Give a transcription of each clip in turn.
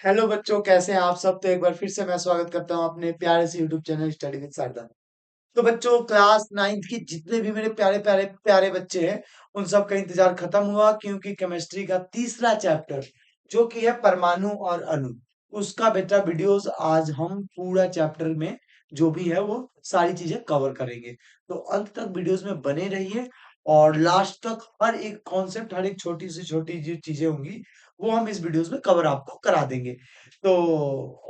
Hello बच्चों, कैसे हैं आप सब। तो एक बार फिर से मैं स्वागत करता हूं अपने प्यारे से YouTube channel study with Sharda. तो बच्चों, क्लास नाइन्थ की जितने भी मेरे प्यारे प्यारे प्यारे बच्चे हैं, उन सब का इंतजार खत्म हुआ, क्योंकि केमिस्ट्री का तीसरा चैप्टर जो कि है परमाणु और अणु, उसका बेटा वीडियोस आज हम पूरा चैप्टर में जो भी है वो सारी चीजें कवर करेंगे। तो अंत तक वीडियोस में बने रहिए और लास्ट तक हर एक कॉन्सेप्ट, हर एक छोटी से छोटी जो चीजें होंगी वो हम इस वीडियोस में कवर आपको करा देंगे। तो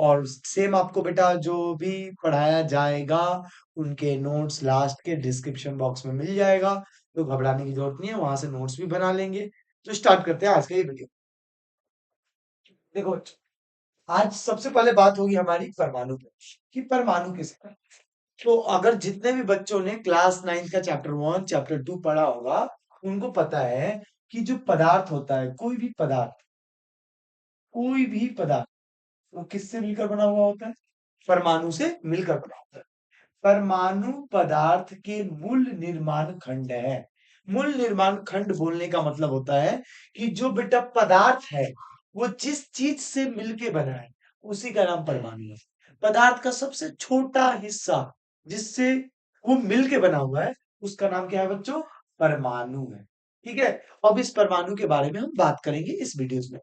और सेम आपको बेटा जो भी पढ़ाया जाएगा, उनके नोट्स लास्ट के डिस्क्रिप्शन बॉक्स में मिल जाएगा। तो घबराने की जरूरत नहीं है, वहां से नोट्स भी बना लेंगे। तो स्टार्ट करते हैं आज का ये वीडियो। देखो बच्चों, आज सबसे पहले बात होगी हमारी परमाणु पे, कि परमाणु किसे कहते हैं। तो अगर जितने भी बच्चों ने क्लास नाइन्थ का चैप्टर वन चैप्टर टू पढ़ा होगा, उनको पता है कि जो पदार्थ होता है, कोई भी पदार्थ वो किससे मिलकर बना हुआ होता है? परमाणु से मिलकर बना होता है। परमाणु पदार्थ के मूल निर्माण खंड है। मूल निर्माण खंड बोलने का मतलब होता है कि जो बेटा पदार्थ है, वो जिस चीज से मिलके बना है, उसी का नाम परमाणु है। पदार्थ का सबसे छोटा हिस्सा जिससे वो मिलके बना हुआ है, उसका नाम क्या है बच्चों? परमाणु है। ठीक है। अब इस परमाणु के बारे में हम बात करेंगे इस वीडियोस में।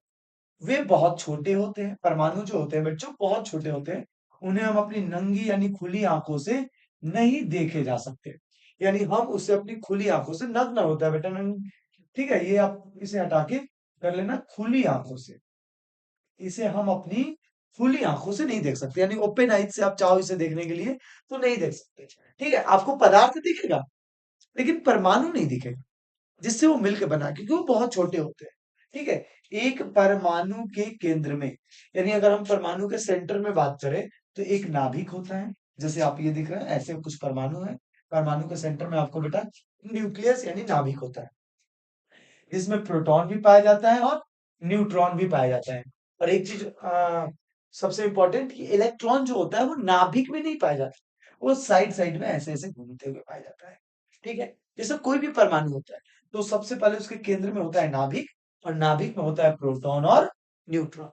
वे बहुत छोटे होते हैं, परमाणु जो होते हैं बच्चों बहुत छोटे होते हैं। उन्हें हम अपनी नंगी यानी खुली आंखों से नहीं देखे जा सकते। यानी हम उसे अपनी खुली आंखों से, नग्न होता है बेटा, नंग। ठीक है, ये आप इसे हटा के कर लेना, खुली आंखों से। इसे हम अपनी खुली आंखों से नहीं देख सकते, यानी ओपन आइज से आप चाहो इसे देखने के लिए तो नहीं देख सकते। ठीक है, आपको पदार्थ दिखेगा लेकिन परमाणु नहीं दिखेगा जिससे वो मिलकर बना है, क्योंकि वो बहुत छोटे होते हैं। ठीक है। एक परमाणु के केंद्र में, यानी अगर हम परमाणु के सेंटर में बात करें, तो एक नाभिक होता है। जैसे आप ये दिख रहा है, ऐसे कुछ परमाणु है। परमाणु के सेंटर में आपको बेटा न्यूक्लियस यानी नाभिक होता है, जिसमें प्रोटॉन भी पाया जाता है और न्यूट्रॉन भी पाया जाता है। और एक चीज सबसे इंपॉर्टेंट, कि इलेक्ट्रॉन जो होता है वो नाभिक में नहीं पाया जाता, वो साइड साइड में ऐसे ऐसे घूमते हुए पाया जाता है। ठीक है। जैसे कोई भी परमाणु होता है, तो सबसे पहले उसके केंद्र में होता है नाभिक, और नाभिक में होता है प्रोटॉन और न्यूट्रॉन।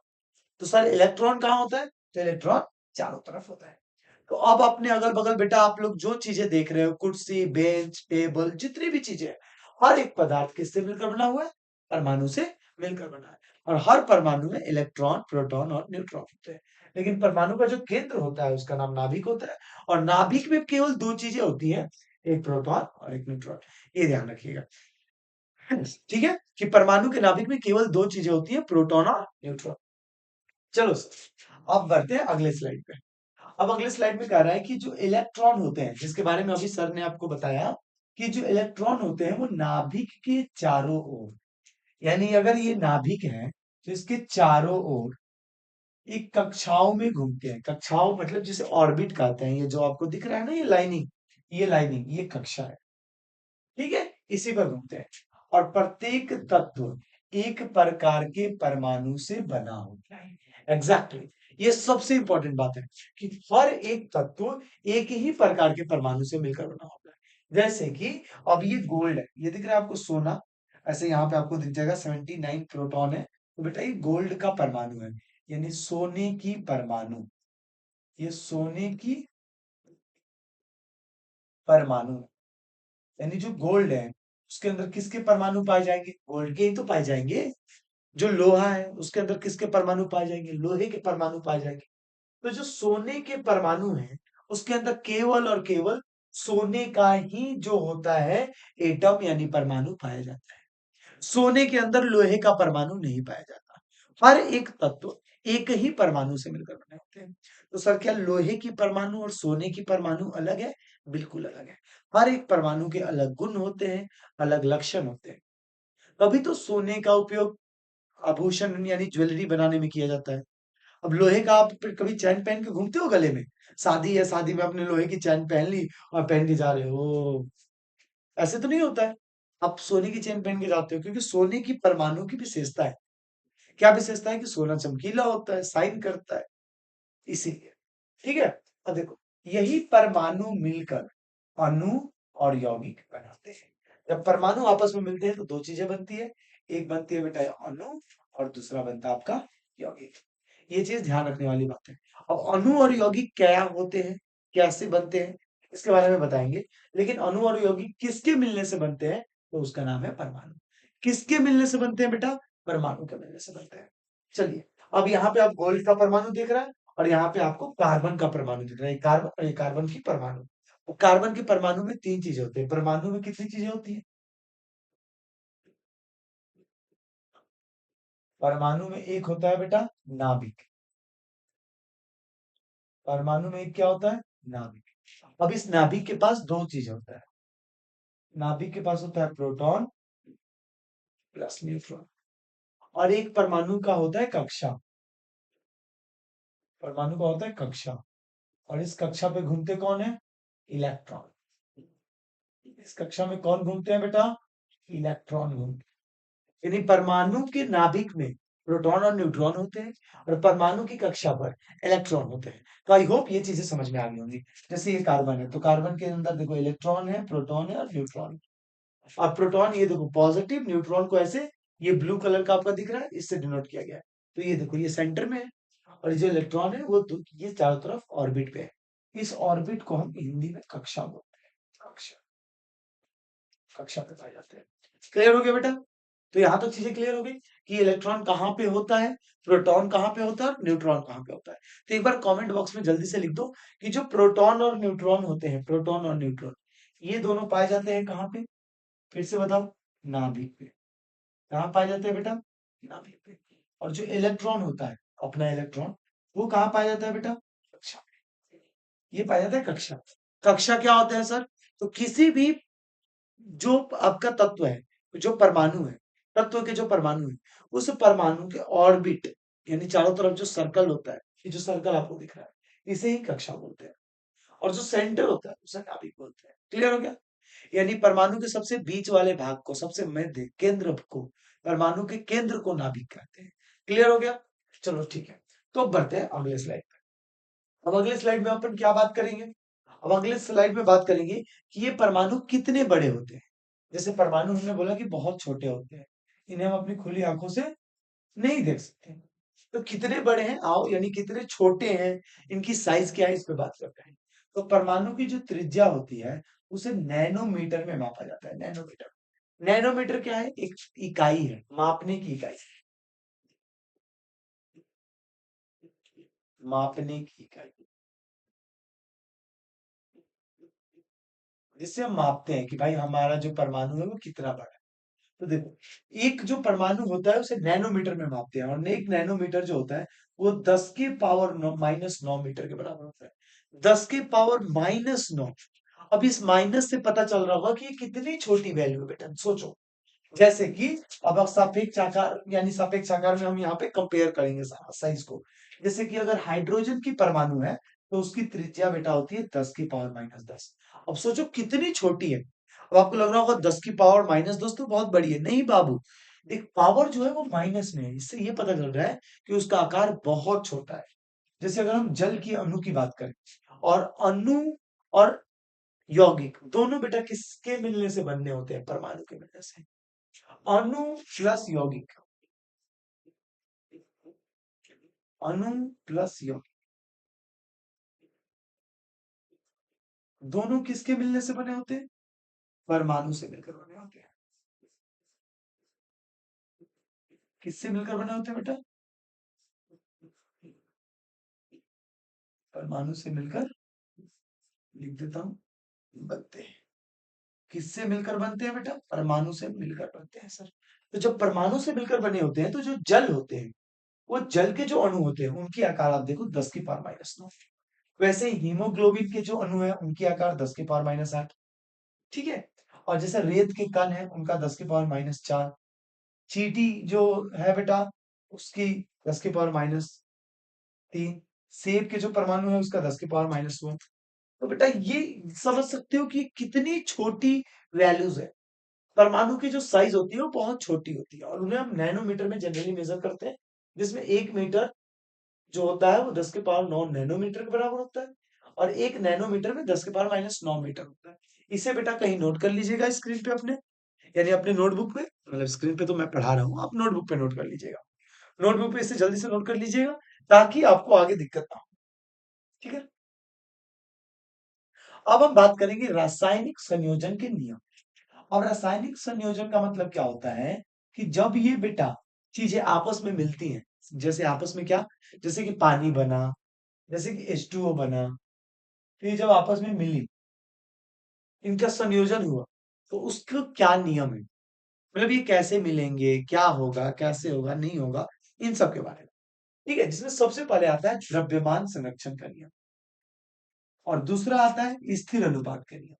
तो सर इलेक्ट्रॉन कहाँ होता है? तो इलेक्ट्रॉन चारों तरफ होता है। तो अब अपने अगल बगल बेटा आप लोग जो चीजें देख रहे हो, कुर्सी, बेंच, टेबल, जितनी भी चीजें हैं, हर एक पदार्थ किससे मिलकर बना हुआ है? परमाणु से मिलकर बना है। और हर परमाणु में इलेक्ट्रॉन, प्रोटॉन और न्यूट्रॉन होते हैं। लेकिन परमाणु का जो केंद्र होता है उसका नाम नाभिक होता है। और नाभिक में केवल दो चीजें होती हैं, एक प्रोटॉन और एक न्यूट्रॉन। ये ध्यान रखिएगा। ठीक है, कि परमाणु के नाभिक में केवल दो चीजें होती हैं, प्रोटॉन और न्यूट्रॉन। चलो सर, अब बढ़ते हैं अगले स्लाइड पे। अब अगले स्लाइड में कह रहा है कि जो इलेक्ट्रॉन होते हैं, जिसके बारे में अभी सर ने आपको बताया, कि जो इलेक्ट्रॉन होते हैं वो नाभिक के चारों ओर, यानी अगर ये नाभिक है तो इसके चारों ओर एक कक्षाओं में घूमते हैं। कक्षाओं मतलब जिसे ऑर्बिट कहते हैं, ये जो आपको दिख रहा है ना, ये लाइनिंग ये कक्षा है। ठीक है, इसी पर घूमते हैं। और प्रत्येक तत्व एक प्रकार के परमाणु से बना होता है। एग्जैक्टली, ये सबसे इंपॉर्टेंट बात है, कि हर एक तत्व एक ही प्रकार के परमाणु से मिलकर बना होता है। जैसे कि अब ये गोल्ड है, ये दिख रहा है आपको सोना, ऐसे यहाँ पे आपको दिख जाएगा 79 प्रोटॉन है। तो बेटा ये गोल्ड का परमाणु है, यानी सोने की परमाणु, ये सोने की परमाणु, यानी जो गोल्ड है उसके अंदर किसके परमाणु पाए जाएंगे? गोल्ड के ही तो पाए जाएंगे। जो लोहा है उसके अंदर किसके परमाणु पाए जाएंगे? लोहे के परमाणु पाए जाएंगे। तो जो सोने के परमाणु है, उसके अंदर केवल और केवल सोने का ही जो होता है एटम यानी परमाणु पाया जाता है। सोने के अंदर लोहे का परमाणु नहीं पाया जाता। हर एक तत्व एक ही परमाणु से मिलकर बने होते हैं। तो सर क्या लोहे की परमाणु और सोने की परमाणु अलग है? बिल्कुल अलग है। हर एक परमाणु के अलग गुण होते हैं, अलग लक्षण होते हैं। तभी तो सोने का उपयोग आभूषण यानी ज्वेलरी बनाने में किया जाता है। अब लोहे का आप कभी चैन पहन के घूमते हो गले में? शादी है, शादी में आपने लोहे की चैन पहन ली और पहन के जा रहे हो, ऐसे तो नहीं होता है। आप सोने की चेन पहन के जाते हो, क्योंकि सोने की परमाणु की विशेषता है। क्या विशेषता है? कि सोना चमकीला होता है, शाइन करता है, इसीलिए। ठीक है। अब देखो, यही परमाणु मिलकर अणु और यौगिक बनाते हैं। जब परमाणु आपस में मिलते हैं तो दो चीजें बनती है, एक बनती है बेटा अणु और दूसरा बनता है आपका यौगिक। ये चीज ध्यान रखने वाली बात है। अब अणु और यौगिक क्या होते हैं, कैसे बनते हैं, इसके बारे में बताएंगे। लेकिन अणु और यौगिक किसके मिलने से बनते हैं, तो उसका नाम है परमाणु। किसके मिलने से बनते हैं बेटा, परमाणु के मिलने से बनते हैं। चलिए, अब यहाँ पे आप गोल्ड का परमाणु देख रहे हैं और यहाँ पे आपको कार्बन का परमाणु दिख रहा है, कार्बन और ये कार्बन की परमाणु। तो कार्बन के परमाणु में तीन चीजें होती है, परमाणु में कितनी चीजें होती है, परमाणु में एक होता है बेटा नाभिक, परमाणु में एक क्या होता है, नाभिक। अब इस नाभिक के पास दो चीज होता है, नाभिक के पास होता है प्रोटॉन प्लस न्यूट्रॉन, और एक परमाणु का होता है कक्षा, परमाणु का होता है कक्षा, और इस कक्षा पे घूमते कौन है, इलेक्ट्रॉन। इस कक्षा में कौन घूमते हैं बेटा, इलेक्ट्रॉन घूमते हैं। यानी परमाणु के नाभिक में प्रोटॉन और न्यूट्रॉन होते हैं और परमाणु की कक्षा पर इलेक्ट्रॉन होते हैं। तो आई होप ये चीजें समझ में आ गई होंगी। जैसे ये कार्बन है तो कार्बन के अंदर देखो इलेक्ट्रॉन है, प्रोटॉन है और न्यूट्रॉन है। अब प्रोटॉन ये देखो पॉजिटिव, न्यूट्रॉन को ऐसे, ये ब्लू कलर का आपका दिख रहा है, इससे डिनोट किया गया है। तो ये देखो ये सेंटर में है, और ये जो इलेक्ट्रॉन है वो ये चारों तरफ ऑर्बिट पे है। इस ऑर्बिट को हम हिंदी में कक्षा बोलते हैं, कक्षा, कक्षा पे पाए जाते हैं। क्लियर हो गया बेटा, तो यहां तक चीजें क्लियर हो गई कि इलेक्ट्रॉन कहाँ पे होता है, प्रोटॉन कहाँ पे होता है और न्यूट्रॉन कहाँ पे होता है। तो एक बार कमेंट बॉक्स में जल्दी से लिख दो कि जो प्रोटॉन और न्यूट्रॉन होते हैं, प्रोटॉन और न्यूट्रॉन, ये दोनों पाए जाते हैं कहाँ पे, फिर से बताओ, नाभिक पे। कहाँ पाए जाते हैं बेटा, नाभिक पे। और जो इलेक्ट्रॉन होता है, अपना इलेक्ट्रॉन, वो कहाँ पाया जाता है बेटा, कक्षा में। ये पाया जाता है कक्षा। कक्षा क्या होता है सर, तो किसी भी जो आपका तत्व है, जो परमाणु है, तत्व के जो परमाणु है, उस परमाणु के ऑर्बिट, यानी चारों तरफ जो सर्कल होता है, ये जो सर्कल आपको दिख रहा है, इसे ही कक्षा बोलते हैं। और जो सेंटर होता है उसे नाभिक बोलते हैं। क्लियर हो गया, यानी परमाणु के सबसे बीच वाले भाग को, सबसे मध्य केंद्र को, परमाणु के केंद्र को नाभिक कहते हैं। क्लियर हो गया, चलो ठीक है। तो अब बढ़ते हैं अगले स्लाइड पे। अब अगले स्लाइड में अपन क्या बात करेंगे, अब अगले स्लाइड में बात करेंगे कि ये परमाणु कितने बड़े होते हैं। जैसे परमाणु हमने बोला कि बहुत छोटे होते हैं, इन्हें हम अपनी खुली आंखों से नहीं देख सकते। तो कितने बड़े हैं आओ, यानी कितने छोटे हैं, इनकी साइज क्या है, इस पे बात करते हैं। तो परमाणु की जो त्रिज्या होती है उसे नैनोमीटर में मापा जाता है, नैनोमीटर। नैनोमीटर क्या है, एक इकाई है, मापने की इकाई, मापने की इकाई, जिससे हम मापते हैं कि भाई हमारा जो परमाणु है वो कितना बड़ा है। तो देखो, एक जो परमाणु होता है उसे नैनोमीटर में मापते हैं, और एक नैनोमीटर जो होता है वो 10 की पावर -9 मीटर के बराबर होता है। 10 की पावर -9। अब इस माइनस से पता चल रहा होगा कि ये कितनी छोटी वैल्यू है बेटा, सोचो। जैसे कि अब आप सापेक्ष आकार, यानी सापेक्ष आकार में हम यहाँ पे कंपेयर करेंगे साइज को। जैसे कि अगर हाइड्रोजन की परमाणु है तो उसकी त्रिज्या बेटा होती है 10 की पावर -10। अब सोचो कितनी छोटी है। अब आपको लग रहा होगा 10 की पावर -10 तो बहुत बड़ी है, नहीं बाबू। एक पावर जो है वो माइनस में है, इससे ये पता चल रहा है कि उसका आकार बहुत छोटा है। जैसे अगर हम जल की अणु की बात करें, और अणु और यौगिक दोनों बेटा किसके मिलने से बनने होते हैं, परमाणु के मिलने से। अणु प्लस यौगिक, अणु प्लस यौगिक दोनों किसके मिलने से बने होते हैं, परमाणु से मिलकर बने होते हैं। किससे मिलकर बने होते हैं बेटा, परमाणु से मिलकर, लिख देता हूं, बनते हैं। किससे मिलकर बनते हैं बेटा, परमाणु से मिलकर बनते हैं सर। तो जब परमाणु से मिलकर बने होते हैं तो जो जल होते हैं, वो जल के जो अणु होते हैं उनकी आकार आप देखो 10 की पावर -9। वैसे ही हीमोग्लोबिन के जो अणु है उनकी आकार 10 की पावर -8। ठीक है, और जैसे रेत के कण है उनका 10 की पावर -4। चींटी जो है बेटा उसकी 10 की पावर -3। सेब के जो परमाणु है उसका 10 की पावर -1। तो बेटा ये समझ सकते हो कि कितनी छोटी वैल्यूज है। परमाणु की जो साइज होती है वो बहुत छोटी होती है, और उन्हें हम नैनोमीटर में जनरली मेजर करते हैं, जिसमें 1 मीटर जो होता है वो 10 के पावर 9 नैनोमीटर के बराबर होता है, और 1 नैनोमीटर में 10 के पावर -9 मीटर होता है। इसे बेटा कहीं नोट कर लीजिएगा स्क्रीन पे अपने, यानी अपने नोटबुक पे, मतलब स्क्रीन पे तो मैं पढ़ा रहा हूँ, आप नोटबुक पे नोट कर लीजिएगा। नोटबुक पे इसे जल्दी से नोट कर लीजिएगा ताकि आपको आगे दिक्कत ना हो। ठीक है। अब हम बात करेंगे रासायनिक संयोजन के नियम। और रासायनिक संयोजन का मतलब क्या होता है कि जब ये बेटा चीजें आपस में मिलती हैं, जैसे आपस में क्या, जैसे कि पानी बना, जैसे कि H2O बना, तो ये जब आपस में मिली, इनका संयोजन हुआ, तो उसका क्या नियम है, मतलब ये कैसे मिलेंगे, क्या होगा, कैसे होगा, नहीं होगा, इन सब के बारे में। ठीक है, जिसमें सबसे पहले आता है द्रव्यमान संरक्षण का नियम, और दूसरा आता है स्थिर अनुपात का नियम।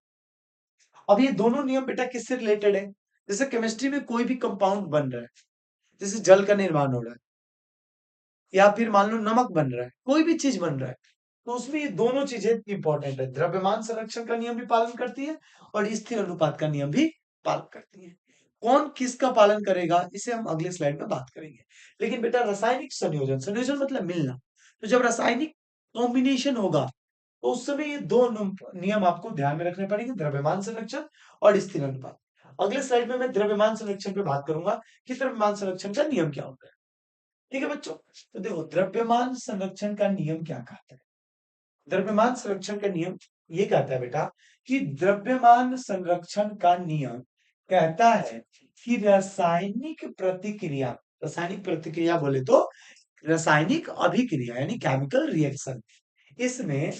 अब ये दोनों नियम बेटा किससे रिलेटेड है, जैसे केमिस्ट्री में कोई भी कंपाउंड बन रहा है, जैसे जल का निर्माण हो रहा है, या फिर मान लो नमक बन रहा है, कोई भी चीज बन रहा है, तो उसमें ये दोनों चीजें इंपॉर्टेंट है, द्रव्यमान संरक्षण का नियम भी पालन करती है और स्थिर अनुपात का नियम भी पालन करती है। कौन किसका पालन करेगा इसे हम अगले स्लाइड में बात करेंगे। लेकिन बेटा रासायनिक संयोजन, संयोजन मतलब मिलना, तो जब रासायनिक कॉम्बिनेशन होगा, तो उस समय ये दो नियम आपको ध्यान में रखने पड़ेंगे, द्रव्यमान संरक्षण और स्थिर अनुपात। अगले स्लाइड में मैं द्रव्यमान संरक्षण पे बात करूंगा कि द्रव्यमान संरक्षण का नियम क्या होता है। ठीक है बच्चों, तो देखो द्रव्यमान संरक्षण का नियम क्या कहता है। द्रव्यमान संरक्षण का नियम ये कहता है बेटा कि द्रव्यमान संरक्षण का नियम कहता है कि रासायनिक प्रतिक्रिया, रासायनिक प्रतिक्रिया बोले तो रासायनिक अभिक्रिया यानी केमिकल रिएक्शन, इसमें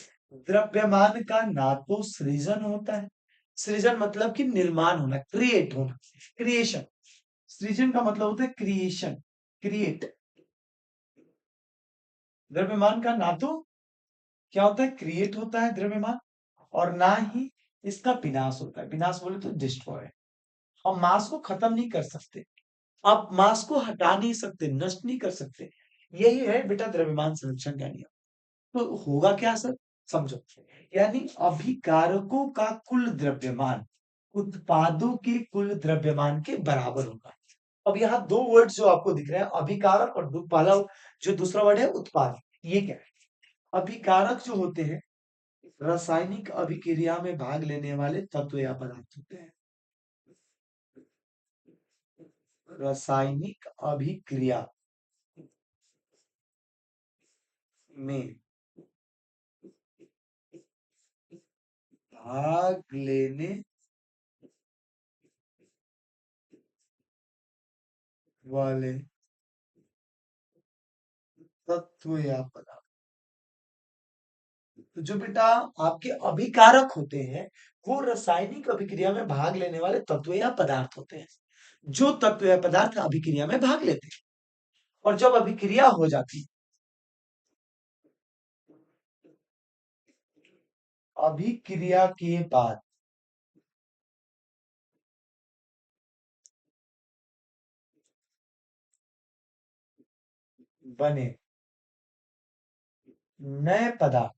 द्रव्यमान का ना तो सृजन होता है, सृजन मतलब कि निर्माण होना, क्रिएट होना, क्रिएशन, सृजन का मतलब होता है क्रिएशन, क्रिएट, द्रव्यमान का ना तो क्या होता है, क्रिएट होता है द्रव्यमान, और ना ही इसका विनाश होता है, विनाश बोले तो डिस्ट्रॉय। हम मास को खत्म नहीं कर सकते, आप मास को हटा नहीं सकते, नष्ट नहीं कर सकते, यही है बेटा द्रव्यमान संरक्षण का नियम। तो होगा क्या सर, समझो, यानी अभिकारकों का कुल द्रव्यमान उत्पादों के कुल द्रव्यमान के बराबर होगा। अब यहाँ दो वर्ड जो आपको दिख रहे हैं, अभिकारक और पहला जो दूसरा वर्ड है उत्पाद, ये क्या है, अभिकारक जो होते हैं रासायनिक अभिक्रिया में भाग लेने वाले तत्व या पदार्थ होते हैं, रासायनिक अभिक्रिया में भाग लेने वाले तत्व या पदार्थ, तो जो बेटा आपके अभिकारक होते हैं वो रासायनिक अभिक्रिया में भाग लेने वाले तत्व या पदार्थ होते हैं, जो तत्व या पदार्थ अभिक्रिया में भाग लेते हैं, और जब अभिक्रिया हो जाती है, अभिक्रिया के बाद बने नए पदार्थ,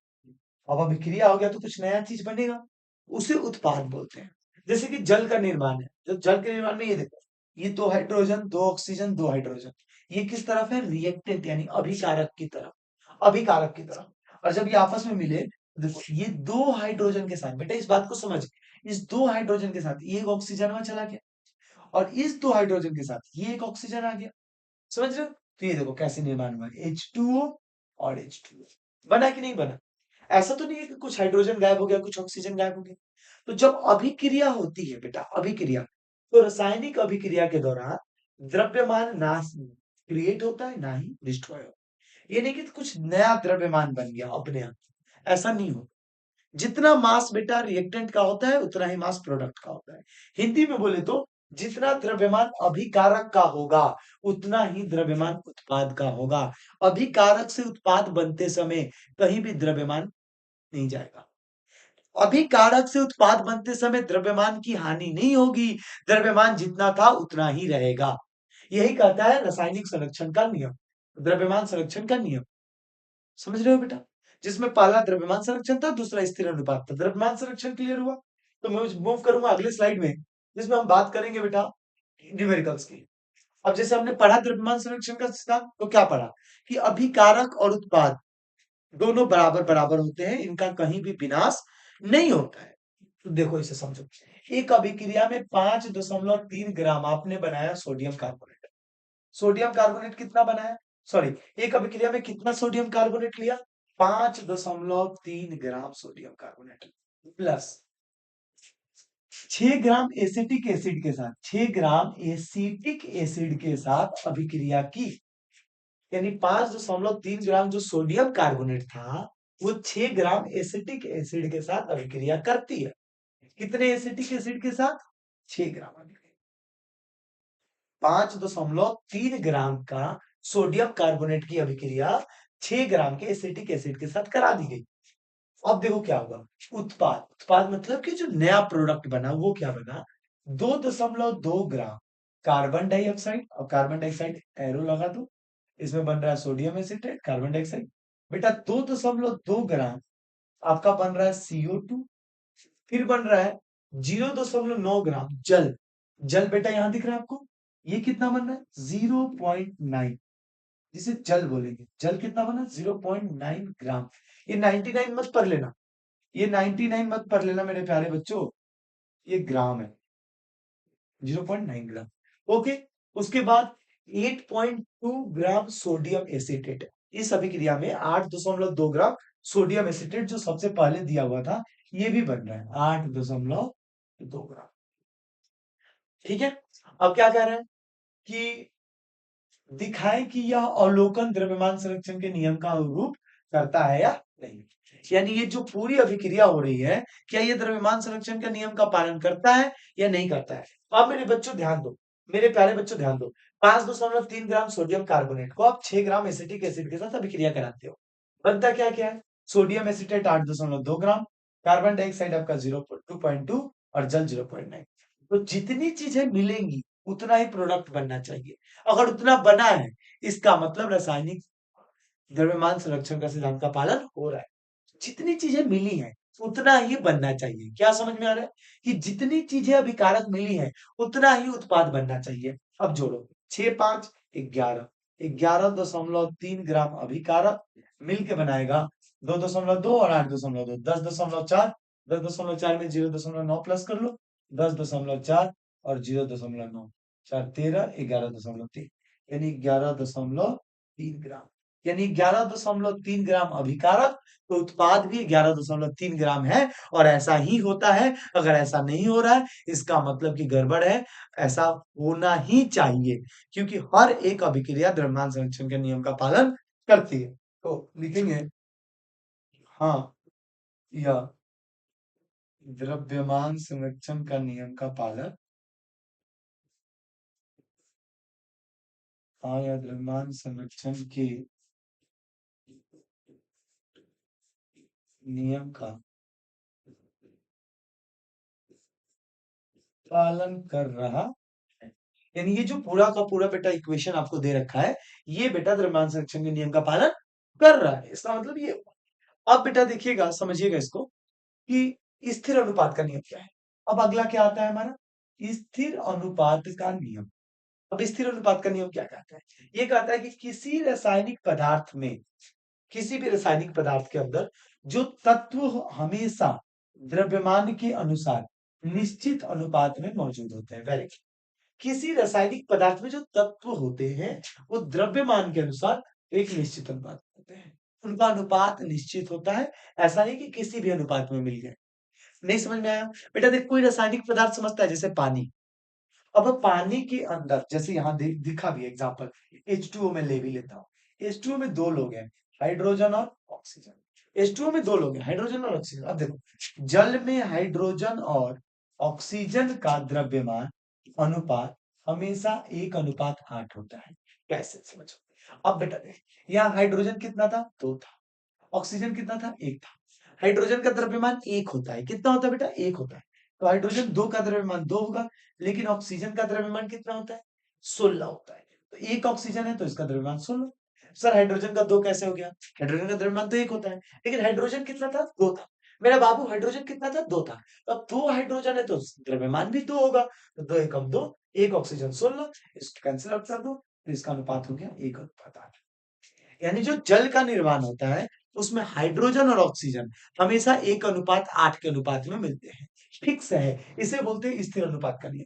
अब अभिक्रिया हो गया तो कुछ नया चीज बनेगा, उसे उत्पाद बोलते हैं। जैसे कि जल का निर्माण है, जो जल के निर्माण में ये देखो, ये दो हाइड्रोजन, दो ऑक्सीजन, दो हाइड्रोजन, ये किस तरफ है, रिएक्टेंट यानी अभिकारक की तरफ, अभिकारक की तरफ। और जब ये आपस में मिले, देखो ये दो हाइड्रोजन के साथ, बेटा इस बात को समझ, इस दो हाइड्रोजन के साथ ये एक ऑक्सीजन वहां चला गया, और इस दो हाइड्रोजन के साथ ये एक ऑक्सीजन आ गया, समझ रहे हो, तो ये देखो कैसे निर्माण हुआ, H2O और H2O, बना कि नहीं बना, ऐसा तो नहीं है कि कुछ हाइड्रोजन गायब हो गया, कुछ ऑक्सीजन गायब हो गया। तो जब अभिक्रिया होती है बेटा, अभिक्रिया, तो रासायनिक अभिक्रिया के दौरान द्रव्यमान ना क्रिएट होता है ना ही डिस्ट्रॉय होता है, ये नहीं कि कुछ नया द्रव्यमान बन गया अपने आप, ऐसा नहीं होता। जितना मास बेटा रिएक्टेंट का होता है उतना ही मास प्रोडक्ट का होता है। हिंदी में बोले तो जितना द्रव्यमान अभिकारक का होगा उतना ही द्रव्यमान उत्पाद का होगा। अभिकारक से उत्पाद बनते समय कहीं भी द्रव्यमान नहीं जाएगा, अभिकारक से उत्पाद बनते समय द्रव्यमान की हानि नहीं होगी, द्रव्यमान जितना था उतना ही रहेगा। यही कहता है रासायनिक संरक्षण का नियम, द्रव्यमान संरक्षण का नियम, समझ रहे हो बेटा, जिसमें पहला द्रव्यमान संरक्षण था, दूसरा स्थिर अनुपात था। द्रव्यमान संरक्षण क्लियर हुआ, तो मैं मूव करूंगा अगले स्लाइड में, जिसमें हम बात करेंगे बेटा न्यूमेरिकल्स की। अब जैसे हमने पढ़ा द्रव्यमान संरक्षण का सिद्धांत, तो क्या पढ़ा कि अभिकारक और उत्पाद दोनों बराबर बराबर होते हैं, इनका कहीं भी विनाश नहीं होता है। तो देखो इसे समझो, एक अभिक्रिया में 5.3 ग्राम आपने बनाया सोडियम कार्बोनेट, सोडियम कार्बोनेट कितना बनाया, सॉरी, एक अभिक्रिया में कितना सोडियम कार्बोनेट लिया? 5.3 ग्राम सोडियम कार्बोनेट प्लस 6 ग्राम एसिटिक एसिड के साथ, 6 ग्राम एसिटिक एसिड के साथ अभिक्रिया की। यानी 5.3 ग्राम जो सोडियम कार्बोनेट था वो 6 ग्राम एसिटिक एसिड के साथ अभिक्रिया करती है। कितने एसिटिक एसिड के साथ? 6 ग्राम। 5.3 ग्राम का सोडियम कार्बोनेट की अभिक्रिया 6 ग्राम के एसिटिक एसिड के साथ करा दी गई। अब देखो क्या होगा, उत्पाद, उत्पाद मतलब कि जो नया प्रोडक्ट बना वो क्या बना? 2.2 ग्राम कार्बन डाइऑक्साइड, और कार्बन डाइऑक्साइड एरो लगा दो, इसमें बन रहा है सोडियम एसिटेट कार्बन डाइऑक्साइड। बेटा 2.2 ग्राम आपका बन रहा है CO2, फिर बन रहा है 0.9 ग्राम जल। जल बेटा यहां दिख रहा है आपको, ये कितना बन रहा है? 0.9, जिसे जल बोलेंगे। जल कितना बना? 0.9 ग्राम। ये 99 मत पढ़ लेना, ये 99 मत पढ़ लेना मेरे प्यारे बच्चों, ये ग्राम है, 0.9 ग्राम। ओके, उसके बाद 8.2 ग्राम सोडियम एसिटेट। इस अभिक्रिया में 8.2 ग्राम सोडियम एसिटेट जो सबसे पहले दिया हुआ था, ये भी बन रहा है 8.2 ग्राम। ठीक है, अब क्या कह रहे हैं कि दिखाएं कि यह अवलोकन द्रव्यमान संरक्षण के नियम का अनुरूप करता है या नहीं। यानी ये जो पूरी अभिक्रिया हो रही है, क्या ये द्रव्यमान संरक्षण के नियम का पालन करता है या नहीं करता है? अब मेरे बच्चों ध्यान दो, मेरे प्यारे बच्चों ध्यान दो। 5.3 ग्राम सोडियम कार्बोनेट को आप 6 ग्राम एसिटिक एसिड के साथ अभिक्रिया कराते हो, बनता क्या क्या है? सोडियम एसिटेट 8.2 ग्राम, कार्बन डाइऑक्साइड आपका 2.2 और जल 0.9। तो जितनी चीजें मिलेंगी उतना ही प्रोडक्ट बनना चाहिए। अगर उतना बना है, इसका मतलब रासायनिक द्रव्यमान संरक्षण का सिद्धांत का पालन हो रहा है। जितनी चीजें मिली हैं उतना ही बनना चाहिए। क्या समझ में आ रहा है कि जितनी चीजें अभिकारक मिली हैं उतना ही उत्पाद बनना चाहिए? अब जोड़ो, 6 5 11, 11.3 ग्राम अभिकारक मिलके बनाएगा 2.2 और 8.2, 10.4, 10.4 में 0.9 प्लस कर लो, 10.4 और 0.9, 4 13, 11.3, यानी 11.3 ग्राम। यानी 11.3 ग्राम अभिकारक, तो उत्पाद भी 11.3 ग्राम है। और ऐसा ही होता है, अगर ऐसा नहीं हो रहा है इसका मतलब कि गड़बड़ है, ऐसा होना ही चाहिए, क्योंकि हर एक अभिक्रिया द्रव्यमान संरक्षण के नियम का पालन करती है। तो लिखेंगे हाँ, या द्रव्यमान संरक्षण का नियम का पालन, हाँ या द्रव्यमान संरक्षण के नियम का पालन कर रहा है। यानी ये जो पूरा का पूरा बेटा इक्वेशन आपको दे रखा है, ये बेटा द्रव्यमान संरक्षण के नियम का पालन कर रहा है, इसका मतलब ये। अब बेटा देखिएगा, समझिएगा इसको कि स्थिर अनुपात का नियम क्या है। अब अगला क्या आता है हमारा? स्थिर अनुपात का नियम। अब स्थिर अनुपात का नियम क्या कहता है? ये कहता है कि किसी रासायनिक पदार्थ में, किसी भी रासायनिक पदार्थ के अंदर जो तत्व हमेशा द्रव्यमान के अनुसार निश्चित अनुपात में मौजूद होते हैं। वेरी, किसी रासायनिक पदार्थ में जो तत्व होते हैं वो द्रव्यमान के अनुसार एक निश्चित अनुपात होते हैं, उनका अनुपात निश्चित होता है। ऐसा नहीं कि किसी भी अनुपात में मिल गए। नहीं समझ में आया बेटा? देख, कोई रासायनिक पदार्थ समझता है, जैसे पानी। अब पानी के अंदर, जैसे यहाँ दिखा भी एग्जांपल, H2O में ले भी लेता हूँ। H2O में दो लोग हैं, हाइड्रोजन और ऑक्सीजन। H2O में दो लोग हैं, हाइड्रोजन और ऑक्सीजन। अब देखो, जल में हाइड्रोजन और ऑक्सीजन का द्रव्यमान अनुपात हमेशा 1:8 होता है। कैसे समझो? अब बेटा देख, यहाँ हाइड्रोजन कितना था? 2 था। ऑक्सीजन कितना था? 1 था। हाइड्रोजन का द्रव्यमान 1 होता है। कितना होता है बेटा? 1 होता है। तो हाइड्रोजन 2 का द्रव्यमान 2 होगा, लेकिन ऑक्सीजन का द्रव्यमान कितना होता है? 16 होता है। तो 1 ऑक्सीजन है तो इसका द्रव्यमान 16। सर हाइड्रोजन का 2 कैसे हो गया? हाइड्रोजन का द्रव्यमान तो 1 होता है, लेकिन हाइड्रोजन कितना था? 2 था। मेरा बाबू, हाइड्रोजन कितना था? 2 था। तो अब 2 हाइड्रोजन है तो द्रव्यमान भी 2 होगा। तो 2 एकम 2, 1 ऑक्सीजन 16, इसको कैंसिल आउट कर दो, तो इसका अनुपात हो गया 1:8। यानी जो जल का निर्माण होता है उसमें हाइड्रोजन और ऑक्सीजन हमेशा 1:8 के अनुपात में मिलते हैं। फिक्स है, इसे बोलते हैं स्थिर अनुपात का नियम।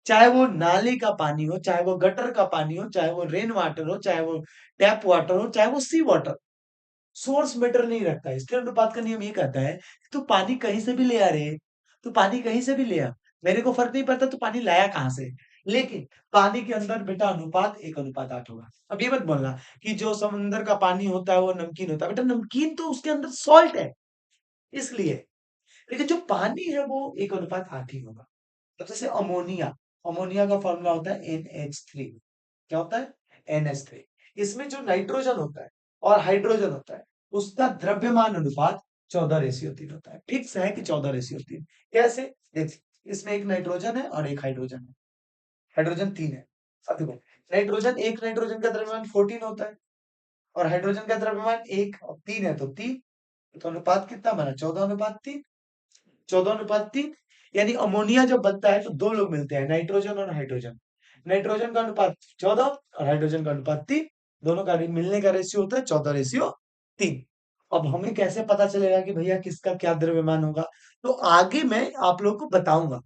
चाहे वो नाले का पानी हो, चाहे वो गटर का पानी हो, चाहे वो रेन वाटर हो, चाहे वो टैप वाटर हो, चाहे वो सी वाटर, सोर्स मैटर नहीं रखता है। स्थिर अनुपात का नियम ये कहता है कि तू पानी कहीं से भी ले आ रे, तू पानी कहीं से भी ले आ, मेरे को फर्क नहीं पड़ता तू पानी लाया कहां से, लेकिन पानी के अंदर बेटा अनुपात 1:8 होगा। अब ये मत बोलना कि जो समुद्र का पानी होता है वो नमकीन होता है, बेटा नमकीन तो उसके अंदर सॉल्ट है इसलिए, लेकिन जो पानी है वो 1:8 ही होगा। अब जैसे अमोनिया, अमोनिया का फॉर्मूला होता है NH3। क्या होता है? NH3। इसमें जो नाइट्रोजन होता है और हाइड्रोजन होता है, उसका द्रव्यमान अनुपात 14:3 होता है। फिक्स है कि 14:3। कैसे? देख, इसमें एक नाइट्रोजन है और एक हाइड्रोजन है, हाइड्रोजन 3 है। अब देखो, नाइट्रोजन, एक नाइट्रोजन का द्रव्यमान 14 होता है और हाइड्रोजन का द्रव्यमान 1 और 3 है, तो 3, तो अनुपात कितना बना? 14:3। 14:3, यानी अमोनिया जब बनता है तो दो लोग मिलते हैं, नाइट्रोजन और हाइड्रोजन। नाइट्रोजन का अनुपात 14 और हाइड्रोजन का अनुपात 3, दोनों का मिलने का रेशियो होता है 14:3। अब हमें कैसे पता चलेगा कि भैया किसका क्या द्रव्यमान होगा? तो आगे मैं आप लोगों को बताऊंगा